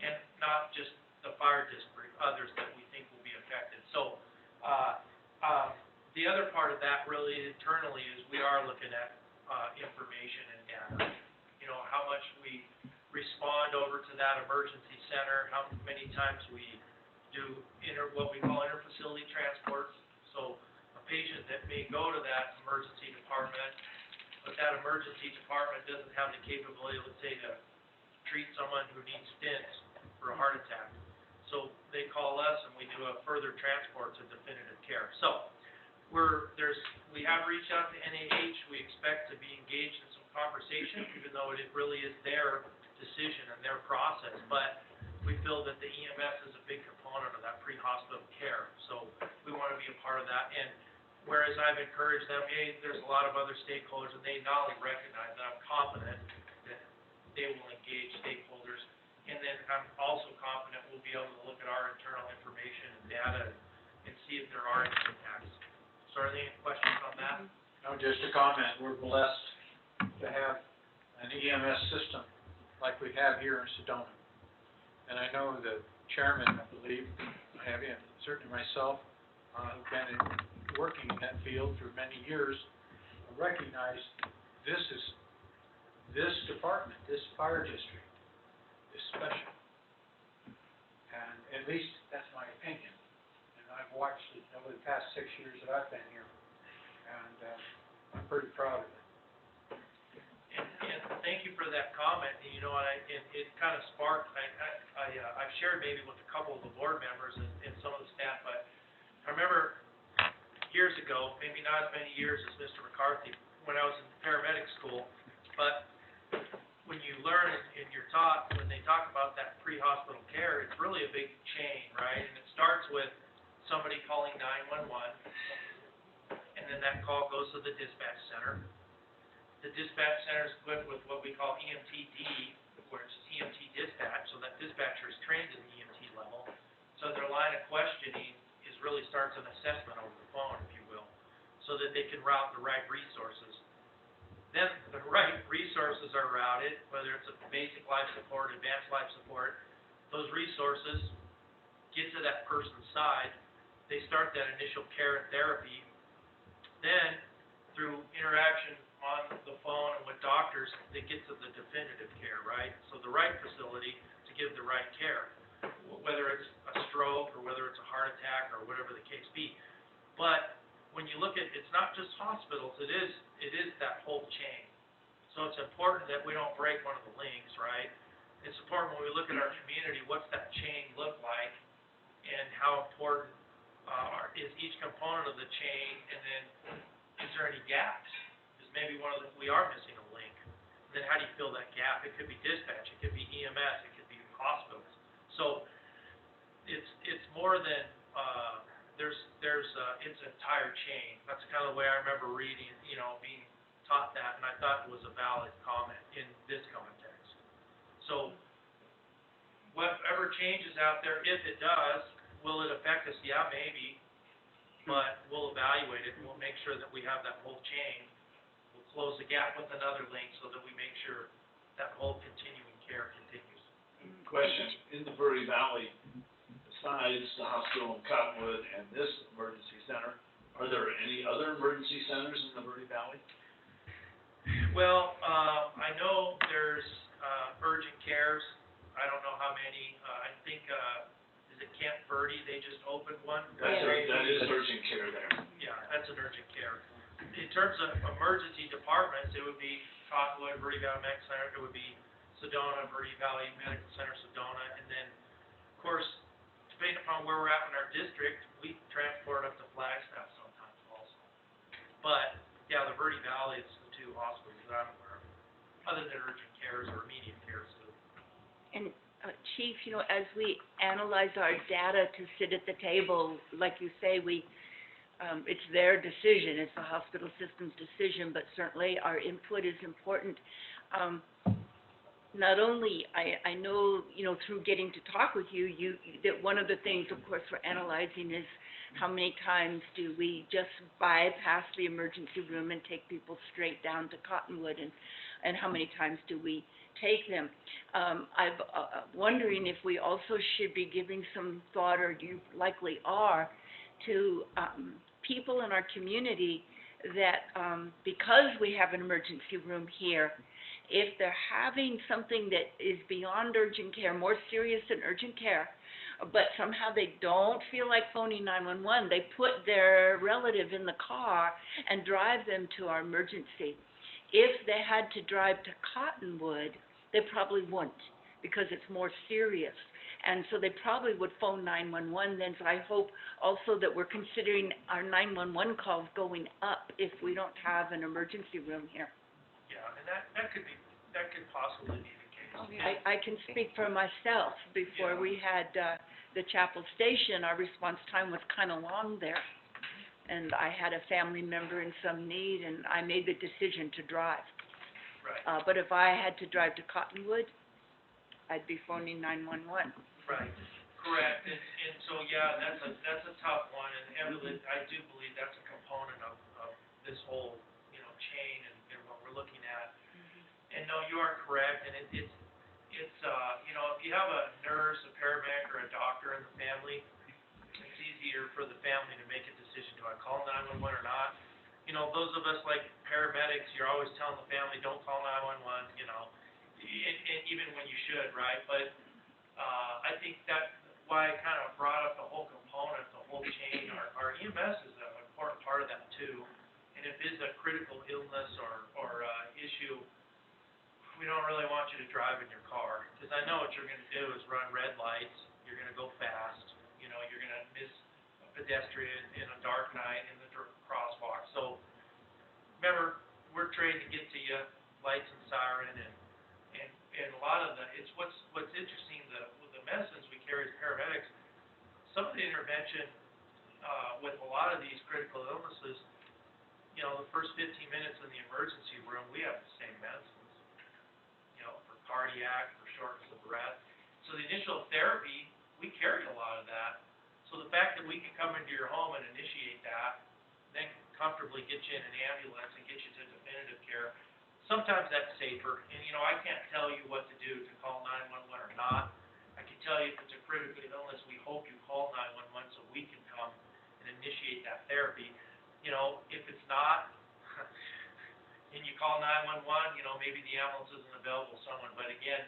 and not just the fire district, others that we think will be affected. So, the other part of that really internally is we are looking at information and data. You know, how much we respond over to that emergency center, how many times we do what we call interfacility transports. So a patient that may go to that emergency department, but that emergency department doesn't have the capability, let's say, to treat someone who needs stents for a heart attack. So they call us and we do a further transport to definitive care. So we have reached out to NAH. We expect to be engaged in some conversation, even though it really is their decision and their process. But we feel that the EMS is a big component of that pre-hospital care. So we want to be a part of that. And whereas I've encouraged them, hey, there's a lot of other stakeholders, and they not only recognize that, I'm confident that they will engage stakeholders. And then I'm also confident we'll be able to look at our internal information and data and see if there are any impacts. So are there any questions on that? No, just a comment, we're blessed to have an EMS system like we have here in Sedona. And I know the chairman, I believe, and certainly myself, who've been working in that field for many years, recognize this department, this fire district, is special. And at least that's my opinion. And I've watched it over the past 6 years that I've been here. And I'm pretty proud of it. And thank you for that comment. And, you know, it kind of sparked, I've shared maybe with a couple of the board members and some of the staff, but I remember years ago, maybe not as many years as Mr. McCarthy, when I was in paramedic school, but when you learn and you're taught, when they talk about that pre-hospital care, it's really a big chain, right? And it starts with somebody calling 911, and then that call goes to the dispatch center, The dispatch center is equipped with what we call EMTD, where it's EMT dispatch, so that dispatcher is trained at the EMT level. So their line of questioning really starts an assessment over the phone, if you will, so that they can route the right resources. Then the right resources are routed, whether it's a basic life support, advanced life support, those resources get to that person's side, they start that initial care and therapy. Then, through interaction on the phone and with doctors, they get to the definitive care, right? So the right facility to give the right care, whether it's a stroke or whether it's a heart attack or whatever the case be. But when you look at, it's not just hospitals, it is that whole chain. So it's important that we don't break one of the links, right? It's important when we look at our community, what's that chain look like, and how important is each component of the chain, and then is there any gaps? Because maybe we are missing a link. And then how do you fill that gap? It could be dispatch, it could be EMS, it could be hospitals. So it's more than it's an entire chain. That's kind of the way I remember reading, being taught that, and I thought it was a valid comment in this context. So whatever changes out there, if it does, will it affect us? Yeah, maybe, but we'll evaluate it and we'll make sure that we have that whole chain. We'll close the gap with another link so that we make sure that whole continuing care continues. Question, in the Verde Valley, besides the hospital in Cottonwood and this emergency center, are there any other emergency centers in the Verde Valley? Well, I know there's urgent cares. I don't know how many. I think, is it Camp Verde? They just opened one. That is urgent care there. Yeah, that's an urgent care. In terms of emergency departments, it would be Cottonwood, Verde Valley Medical Center. It would be Sedona, Verde Valley Medical Center, Sedona. And then, of course, depending upon where we're at in our district, we transport up to Flagstaff sometimes also. But, yeah, the Verde Valley is the two hospitals that I'm aware of, other than urgent cares or immediate cares. And Chief, as we analyze our data to sit at the table, like you say, it's their decision, it's the hospital system's decision, but certainly our input is important. Not only, I know, through getting to talk with you, that one of the things, of course, we're analyzing is how many times do we just bypass the emergency room and take people straight down to Cottonwood, and how many times do we take them? I'm wondering if we also should be giving some thought, or you likely are, to people in our community that because we have an emergency room here, if they're having something that is beyond urgent care, more serious than urgent care, but somehow they don't feel like phoning 911, they put their relative in the car and drive them to our emergency. If they had to drive to Cottonwood, they probably wouldn't, because it's more serious. And so they probably would phone 911 then. So I hope also that we're considering our 911 calls going up if we don't have an emergency room here. Yeah, and that could possibly be the case. I can speak for myself. Before we had the Chapel Station, our response time was kind of long there. And I had a family member in some need, and I made the decision to drive. Right. But if I had to drive to Cottonwood, I'd be phoning 911. Right, correct, and so, yeah, that's a tough one, and I do believe that's a component of this whole, chain and what we're looking at. And no, you are correct, and it's if you have a nurse, a paramedic, or a doctor in the family, it's easier for the family to make a decision, do I call 911 or not? Those of us like paramedics, you're always telling the family, don't call 911, and even when you should, right? But I think that's why I kind of brought up the whole component, the whole chain. Our EMS is an important part of that too. And if it's a critical illness or issue, we don't really want you to drive in your car, because I know what you're going to do is run red lights. You're going to go fast. You're going to miss a pedestrian in a dark night in the crosswalk. So remember, we're trained to get to you, lights and siren, and a lot of it's what's interesting, the medicines we carry as paramedics, some of the intervention with a lot of these critical illnesses, you know, the first 15 minutes in the emergency room, we have the same medicines, you know, for cardiac, for shortness of breath. So the initial therapy, we carry a lot of that. So the fact that we can come into your home and initiate that, then comfortably get you in an ambulance and get you to definitive care, sometimes that's safer. And, you know, I can't tell you what to do to call 911 or not. I can tell you if it's a critical illness, we hope you call 911 so we can come and initiate that therapy. You know, if it's not, and you call 911, you know, maybe the ambulance isn't available to someone. But again,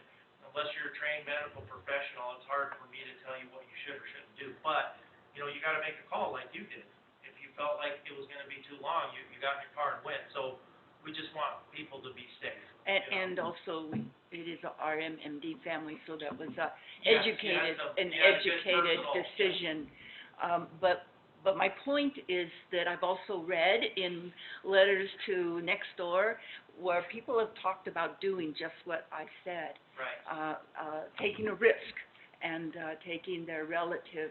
unless you're a trained medical professional, it's hard for me to tell you what you should or shouldn't do. But, you know, you got to make a call like you did. If you felt like it was going to be too long, you got in your car and went. So we just want people to be safe. And also, it is a RMMD family, so that was a Yes, educated, yes, an yeah, educated good personal, decision. But my point is that I've also read in letters to next door where people have talked about doing just what I said. Right. Taking a risk and taking their relative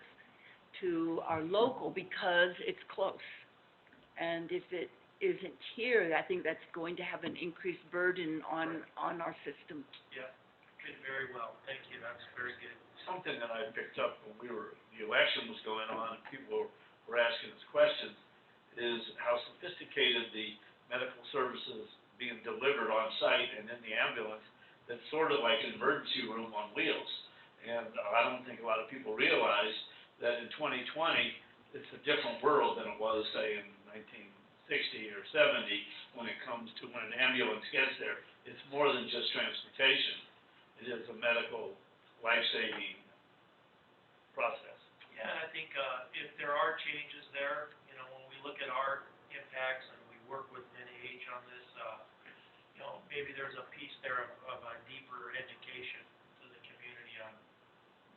to our local because it's close. And if it isn't here, I think that's going to have an increased burden on our system. Yeah, good, very well. Thank you. That's very good. Something that I picked up when the election was going on and people were asking us questions is how sophisticated the medical services being delivered on site and in the ambulance, that's sort of like an emergency room on wheels. And I don't think a lot of people realize that in 2020, it's a different world than it was, say, in 1960 or 70 when it comes to when an ambulance gets there. It's more than just transportation. It is a medical, life-saving process. Yeah, and I think if there are changes there, you know, when we look at our impacts and we work with NIH on this, you know, maybe there's a piece there of a deeper education to the community on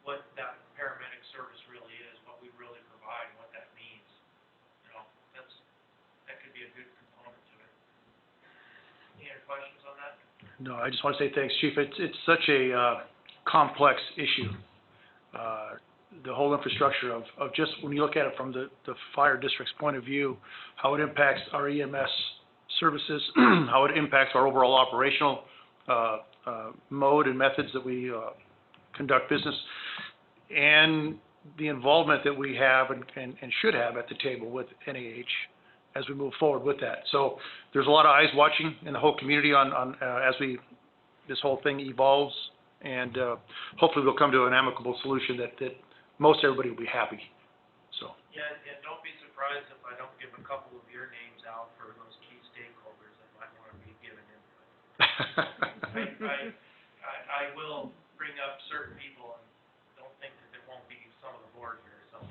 what that paramedic service really is, what we really provide, and what that means. You know, that could be a good component to it. Any other questions on that? No, I just want to say thanks, Chief. It's such a complex issue. The whole infrastructure of just when you look at it from the fire district's point of view, how it impacts our EMS services, how it impacts our overall operational mode and methods that we conduct business, and the involvement that we have and should have at the table with NIH as we move forward with that. So there's a lot of eyes watching in the whole community on as this whole thing evolves, and hopefully we'll come to an amicable solution that most everybody will be happy. So. Yeah, and don't be surprised if I don't give a couple of your names out for those key stakeholders that might want to be given input. I will bring up certain people, and don't think that there won't be some of the board here, so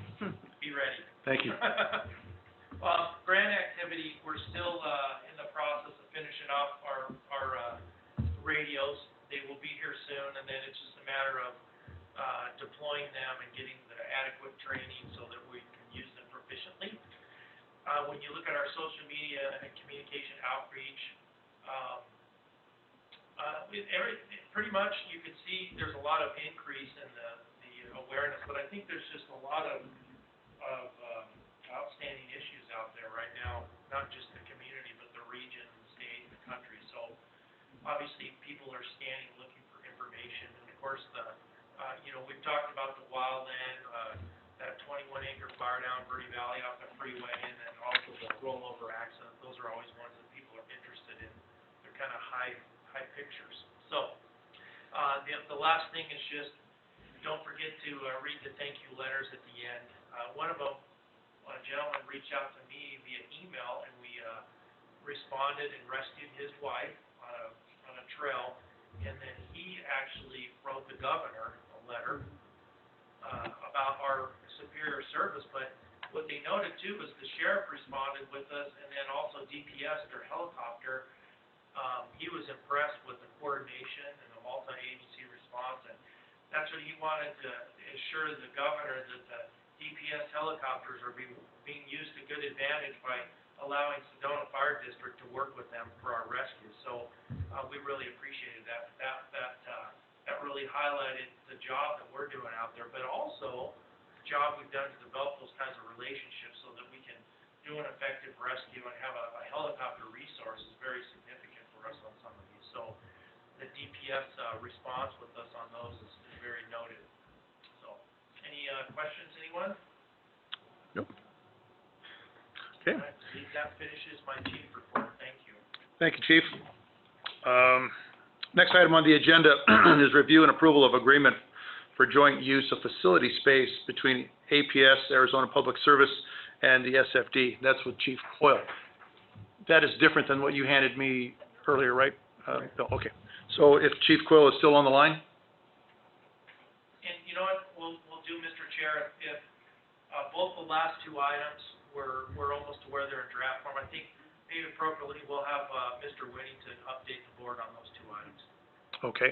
be ready. Thank you. Grant activity, we're still in the process of finishing off our radios. They will be here soon, and then it's just a matter of deploying them and getting the adequate training so that we can use them proficiently. When you look at our social media and communication outreach, pretty much you can see there's a lot of increase in the awareness, but I think there's just a lot of outstanding issues out there right now, not just the community, but the region, the state, and the country. So obviously people are scanning, looking for information, and of course you know, we've talked about the wildland, that 21-acre fire down Verde Valley off the freeway, and then also the rollover accident. Those are always ones that people are interested in. They're kind of high pictures. So the last thing is just don't forget to read the thank you letters at the end. One of them, a gentleman reached out to me via email, and we responded and rescued his wife on a trail, and then he actually wrote the governor a letter about our superior service. But what they noted too was the sheriff responded with us, and then also DPS, their helicopter. He was impressed with the coordination and the multi-agency response, and that's what he wanted to assure the governor, that the DPS helicopters are being used to good advantage by allowing Sedona Fire District to work with them for our rescue. So we really appreciated that. That really highlighted the job that we're doing out there, but also the job we've done to develop those kinds of relationships so that we can do an effective rescue and have a helicopter resource is very significant for us on some of these. So the DPS response with us on those is very noted. So, any questions, anyone? Nope. Okay. All right, I think that finishes my chief report. Thank you. Thank you, Chief. Next item on the agenda is review and approval of agreement for joint use of facility space between APS, Arizona Public Service, and the SFD. That's with Chief Coyle. That is different than what you handed me earlier, right? No, okay. So if Chief Coyle is still on the line? And you know what, we'll do, Mr. Chair, if both the last two items we're almost to where they're in draft form, I think maybe appropriately we'll have Mr. Whittington update the board on those two items. Okay.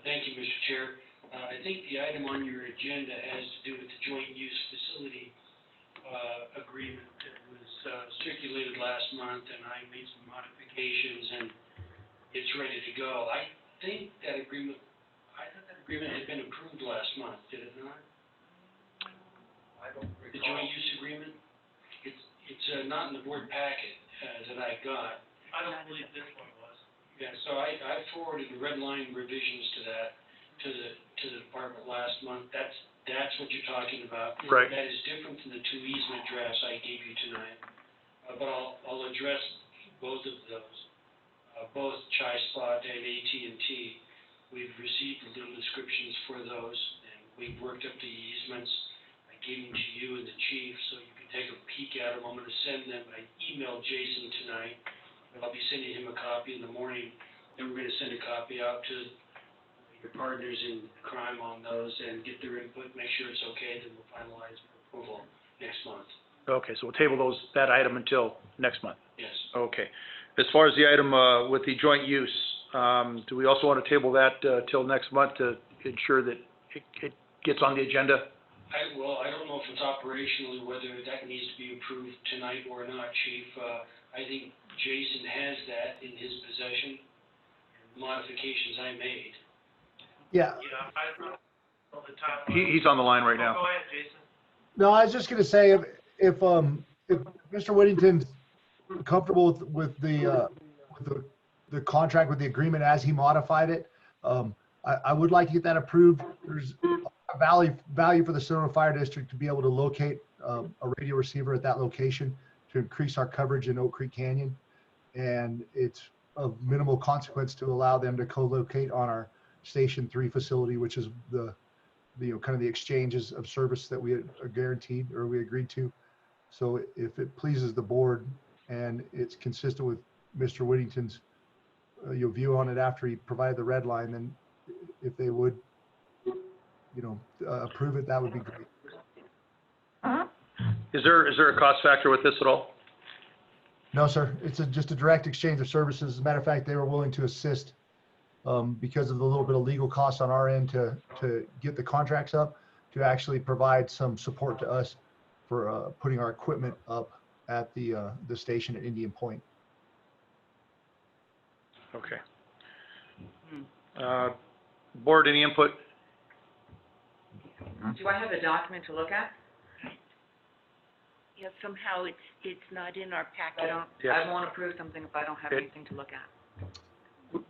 Thank you, Mr. Chair. I think the item on your agenda has to do with the joint use facility agreement that was circulated last month, and I made some modifications, and it's ready to go. I thought that agreement had been approved last month, did it not? I don't recall. The joint use agreement? It's not in the board packet that I got. I don't believe this one was. Yeah, so I forwarded the red line revisions to that, to the department last month. That's what you're talking about. Right. That is different from the two easement drafts I gave you tonight. But I'll address both of those. Both Chi-Spot and AT&T, we've received the little descriptions for those, and we've worked up the easements. I gave them to you and the chief, so you can take a peek at them. I'm gonna send them, I emailed Jason tonight. I'll be sending him a copy in the morning, then we're gonna send a copy out to your partners in crime on those and get their input, make sure it's okay, then we'll finalize for approval next month. Okay, so we'll table that item until next month. Yes. Okay. As far as the item with the joint use, do we also want to table that till next month to ensure that it gets on the agenda? I don't know if it's operationally, whether that needs to be approved tonight or not, Chief. I think Jason has that in his possession, modifications I made. Yeah. Yeah, I don't know the time. He's on the line right now. Go ahead, Jason. No, I was just gonna say, if Mr. Whittington's comfortable with the contract, with the agreement as he modified it, I would like to get that approved. There's a value for the Sedona Fire District to be able to locate a radio receiver at that location to increase our coverage in Oak Creek Canyon. And it's of minimal consequence to allow them to co-locate on our Station 3 facility, which is the kind of the exchanges of service that we are guaranteed or we agreed to. So if it pleases the board and it's consistent with Mr. Whittington's view on it after he provided the red line, then if they would, approve it, that would be great. Is there a cost factor with this at all? No, sir. It's just a direct exchange of services. As a matter of fact, they were willing to assist because of the little bit of legal costs on our end to get the contracts up, to actually provide some support to us for putting our equipment up at the station at Indian Point. Okay. Board, any input? Do I have the document to look at? Yeah, somehow it's not in our I packet. don't, Yes. I won't approve something if I don't have anything to look at.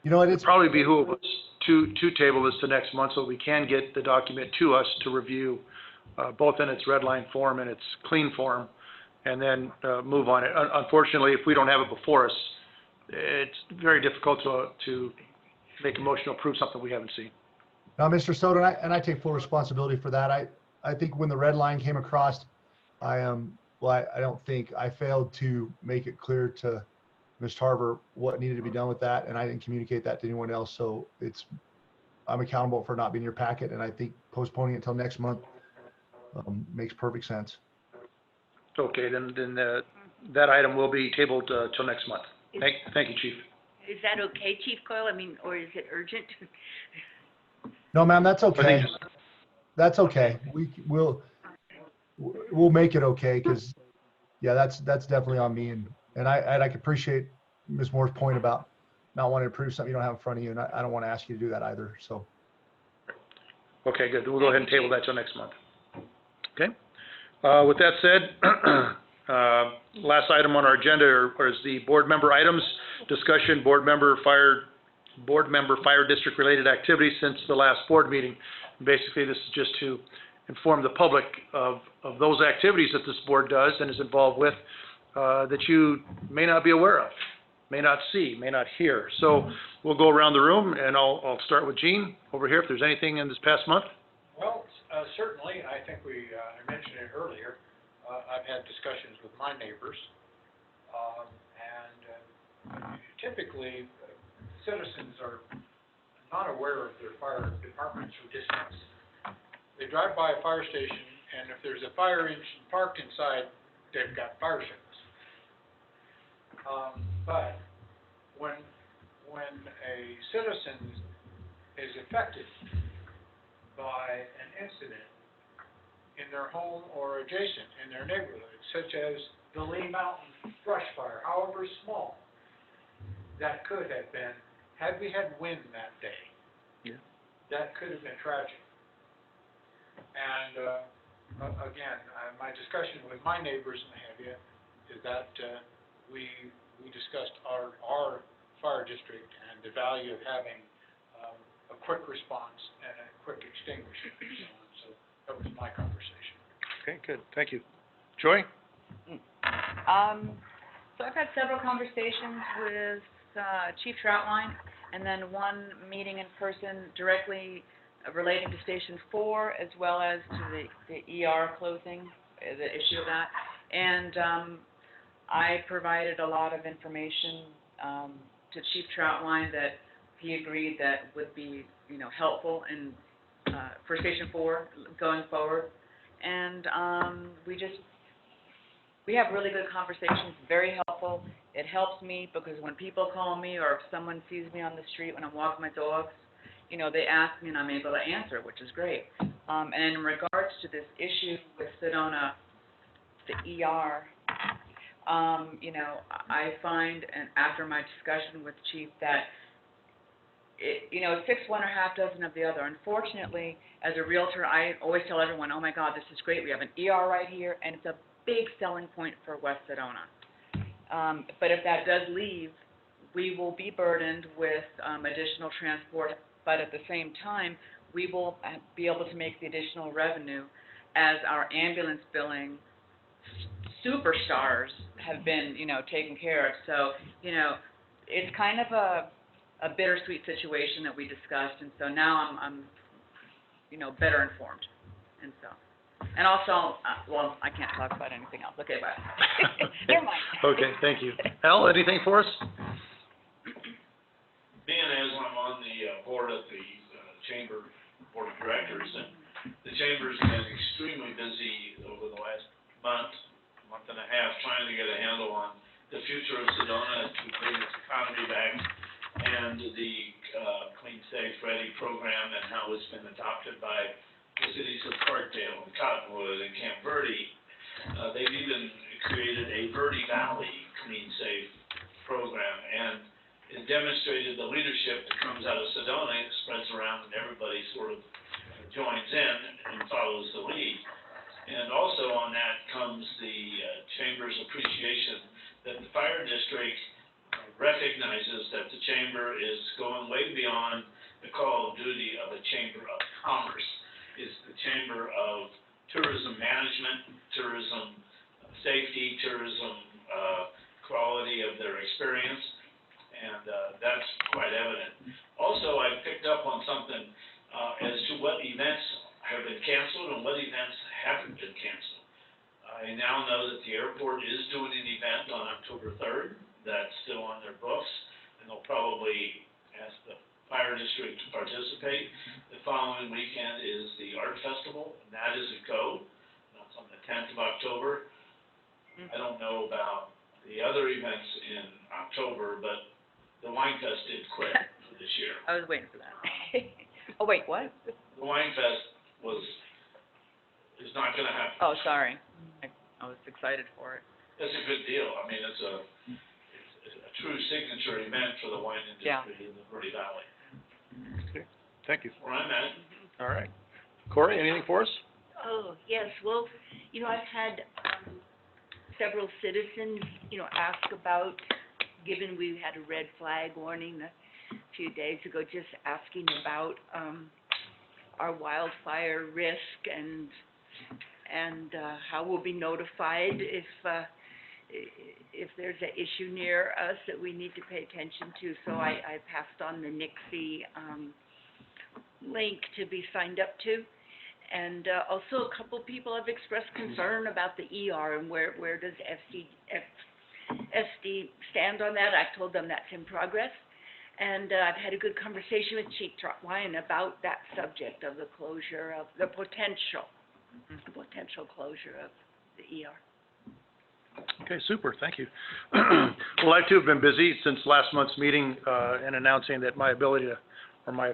It'd probably behoove us to table this to next month so we can get the document to us to review, both in its red line form and its clean form, and then move on it. Unfortunately, if we don't have it before us, it's very difficult to make a motion to approve something we haven't seen. Now, Mr. Soto, and I take full responsibility for that. I think when the red line came across, I failed to make it clear to Ms. Tarver what needed to be done with that, and I didn't communicate that to anyone else. So I'm accountable for not being in your packet, and I think postponing it until next month makes perfect sense. Okay, then that item will be tabled till next month. Thank you, Chief. Is that okay, Chief Coyle? I mean, or is it urgent? No, ma'am, that's okay. That's okay. We'll make it okay, because yeah, that's definitely on me, and I can appreciate Ms. Moore's point about not wanting to approve something you don't have in front of you, and I don't want to ask you to do that either. So. Okay, good. We'll go ahead and table that till next month. Okay. With that said, last item on our agenda is the board member items discussion, board member fire district related activities since the last board meeting. Basically, this is just to inform the public of those activities that this board does and is involved with, that you may not be aware of, may not see, may not hear. So we'll go around the room, and I'll start with Gene over here, if there's anything in this past month. Well, certainly, I think I mentioned it earlier, I've had discussions with my neighbors, and typically, citizens are not aware of their fire departments or districts. They drive by a fire station, and if there's a fire engine parked inside, they've got fire service. But when a citizen is affected by an incident in their home or adjacent in their neighborhood, such as the Lee Mountain brush fire, however small, that could have been, had we had wind that day, that could have been tragic. And again, my discussion with my neighbors and have you is that we discussed our fire district and the value of having a quick response and a quick extinguisher and so on. So that was my conversation. Okay, good. Thank you. Joy? So I've had several conversations with Chief Troutline, and then one meeting in person directly relating to Station 4, as well as to the ER closing, the issue of that. And I provided a lot of information to Chief Troutline that he agreed that would be, helpful in for Station 4 going forward. And we have really good conversations, very helpful. It helps me because when people call me or if someone sees me on the street when I'm walking my dogs, they ask me and I'm able to answer, which is great. And in regards to this issue with Sedona, the ER, I find, and after my discussion with Chief, that it fix one or half dozen of the other. Unfortunately, as a realtor, I always tell everyone, oh my God, this is great. We have an ER right here, and it's a big selling point for West Sedona. But if that does leave, we will be burdened with additional transport, but at the same time, we will be able to make the additional revenue as our ambulance billing superstars have been, taken care of. So, it's kind of a bittersweet situation that we discussed, and so now I'm better informed, and so. And also, well, I can't talk about anything else. Okay, bye. Never mind. Okay, thank you. Al, anything for us? Being as I'm on the board of the Chamber Board of Directors, and the Chamber's been extremely busy over the last month and a half, trying to get a handle on the future of Sedona to bring its economy back, and the Clean, Safe, Ready program and how it's been adopted by the cities of Parkdale and Cottonwood and Camp Verde. They've even created a Verde Valley Clean, Safe program, and it demonstrated the leadership that comes out of Sedona. It spreads around and everybody sort of joins in and follows the lead. And also on that comes the Chamber's appreciation that the fire district recognizes that the Chamber is going way beyond the call of duty of a Chamber of Commerce. It's the Chamber of tourism management, tourism safety, tourism quality of their experience, and that's quite evident. Also, I picked up on something as to what events have been canceled and what events haven't been canceled. I now know that the airport is doing an event on October 3rd. That's still on their books, and they'll probably ask the fire district to participate. The following weekend is the art festival, and that is a go. That's on the 10th of October. I don't know about the other events in October, but the Wine Fest did quit for this year. I was waiting for that. Oh, wait, what? The Wine Fest is not gonna happen. Oh, sorry. I was excited for it. It's a good deal. I mean, it's a true signature event for the wine industry in the Verde Valley. Okay. Thank you. Where I'm at. All right. Corey, anything for us? Oh, yes, well, I've had, several citizens, ask about, given we had a red flag warning a few days ago, just asking about, our wildfire risk and how we'll be notified if there's an issue near us that we need to pay attention to. So I passed on the Nixie, link to be signed up to. And also a couple people have expressed concern about the ER and where does SD stand on that. I've told them that's in progress. And I've had a good conversation with Chief Trotwine about that subject of the closure of the potential closure of the ER. Okay, super, thank you. Well, I too have been busy since last month's meeting and announcing that my ability to, or my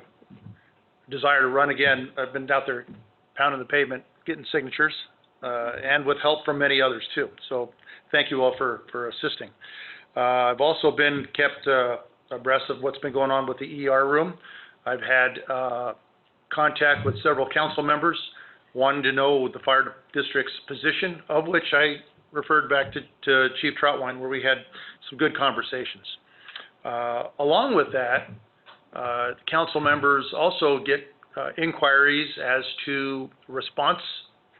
desire to run again. I've been out there pounding the pavement, getting signatures, and with help from many others too. So thank you all for assisting. I've also been kept abreast of what's been going on with the ER room. I've had contact with several council members, wanting to know the fire district's position, of which I referred back to Chief Trotwine, where we had some good conversations. Along with that, council members also get inquiries as to response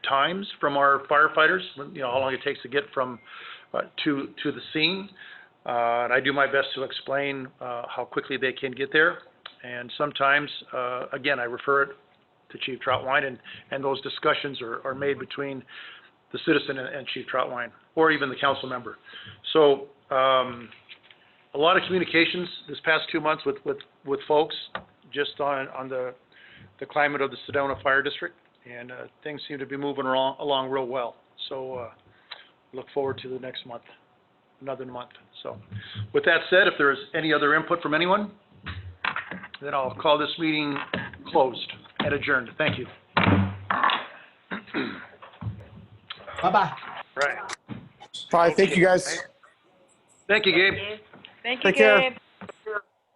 times from our firefighters, how long it takes to get from to the scene. And I do my best to explain how quickly they can get there. And sometimes, again, I refer it to Chief Trotwine, and those discussions are made between the citizen and Chief Trotwine, or even the council member. So a lot of communications this past 2 months with folks just on the climate of the Sedona Fire District, and things seem to be moving along real well. So look forward to the next month, another month. So with that said, if there's any other input from anyone, then I'll call this meeting closed and adjourned. Thank you. Bye-bye. Right. Bye, thank you guys. Thank you, Gabe. Thank you, Take care. Gabe.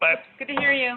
Bye. Good to hear you.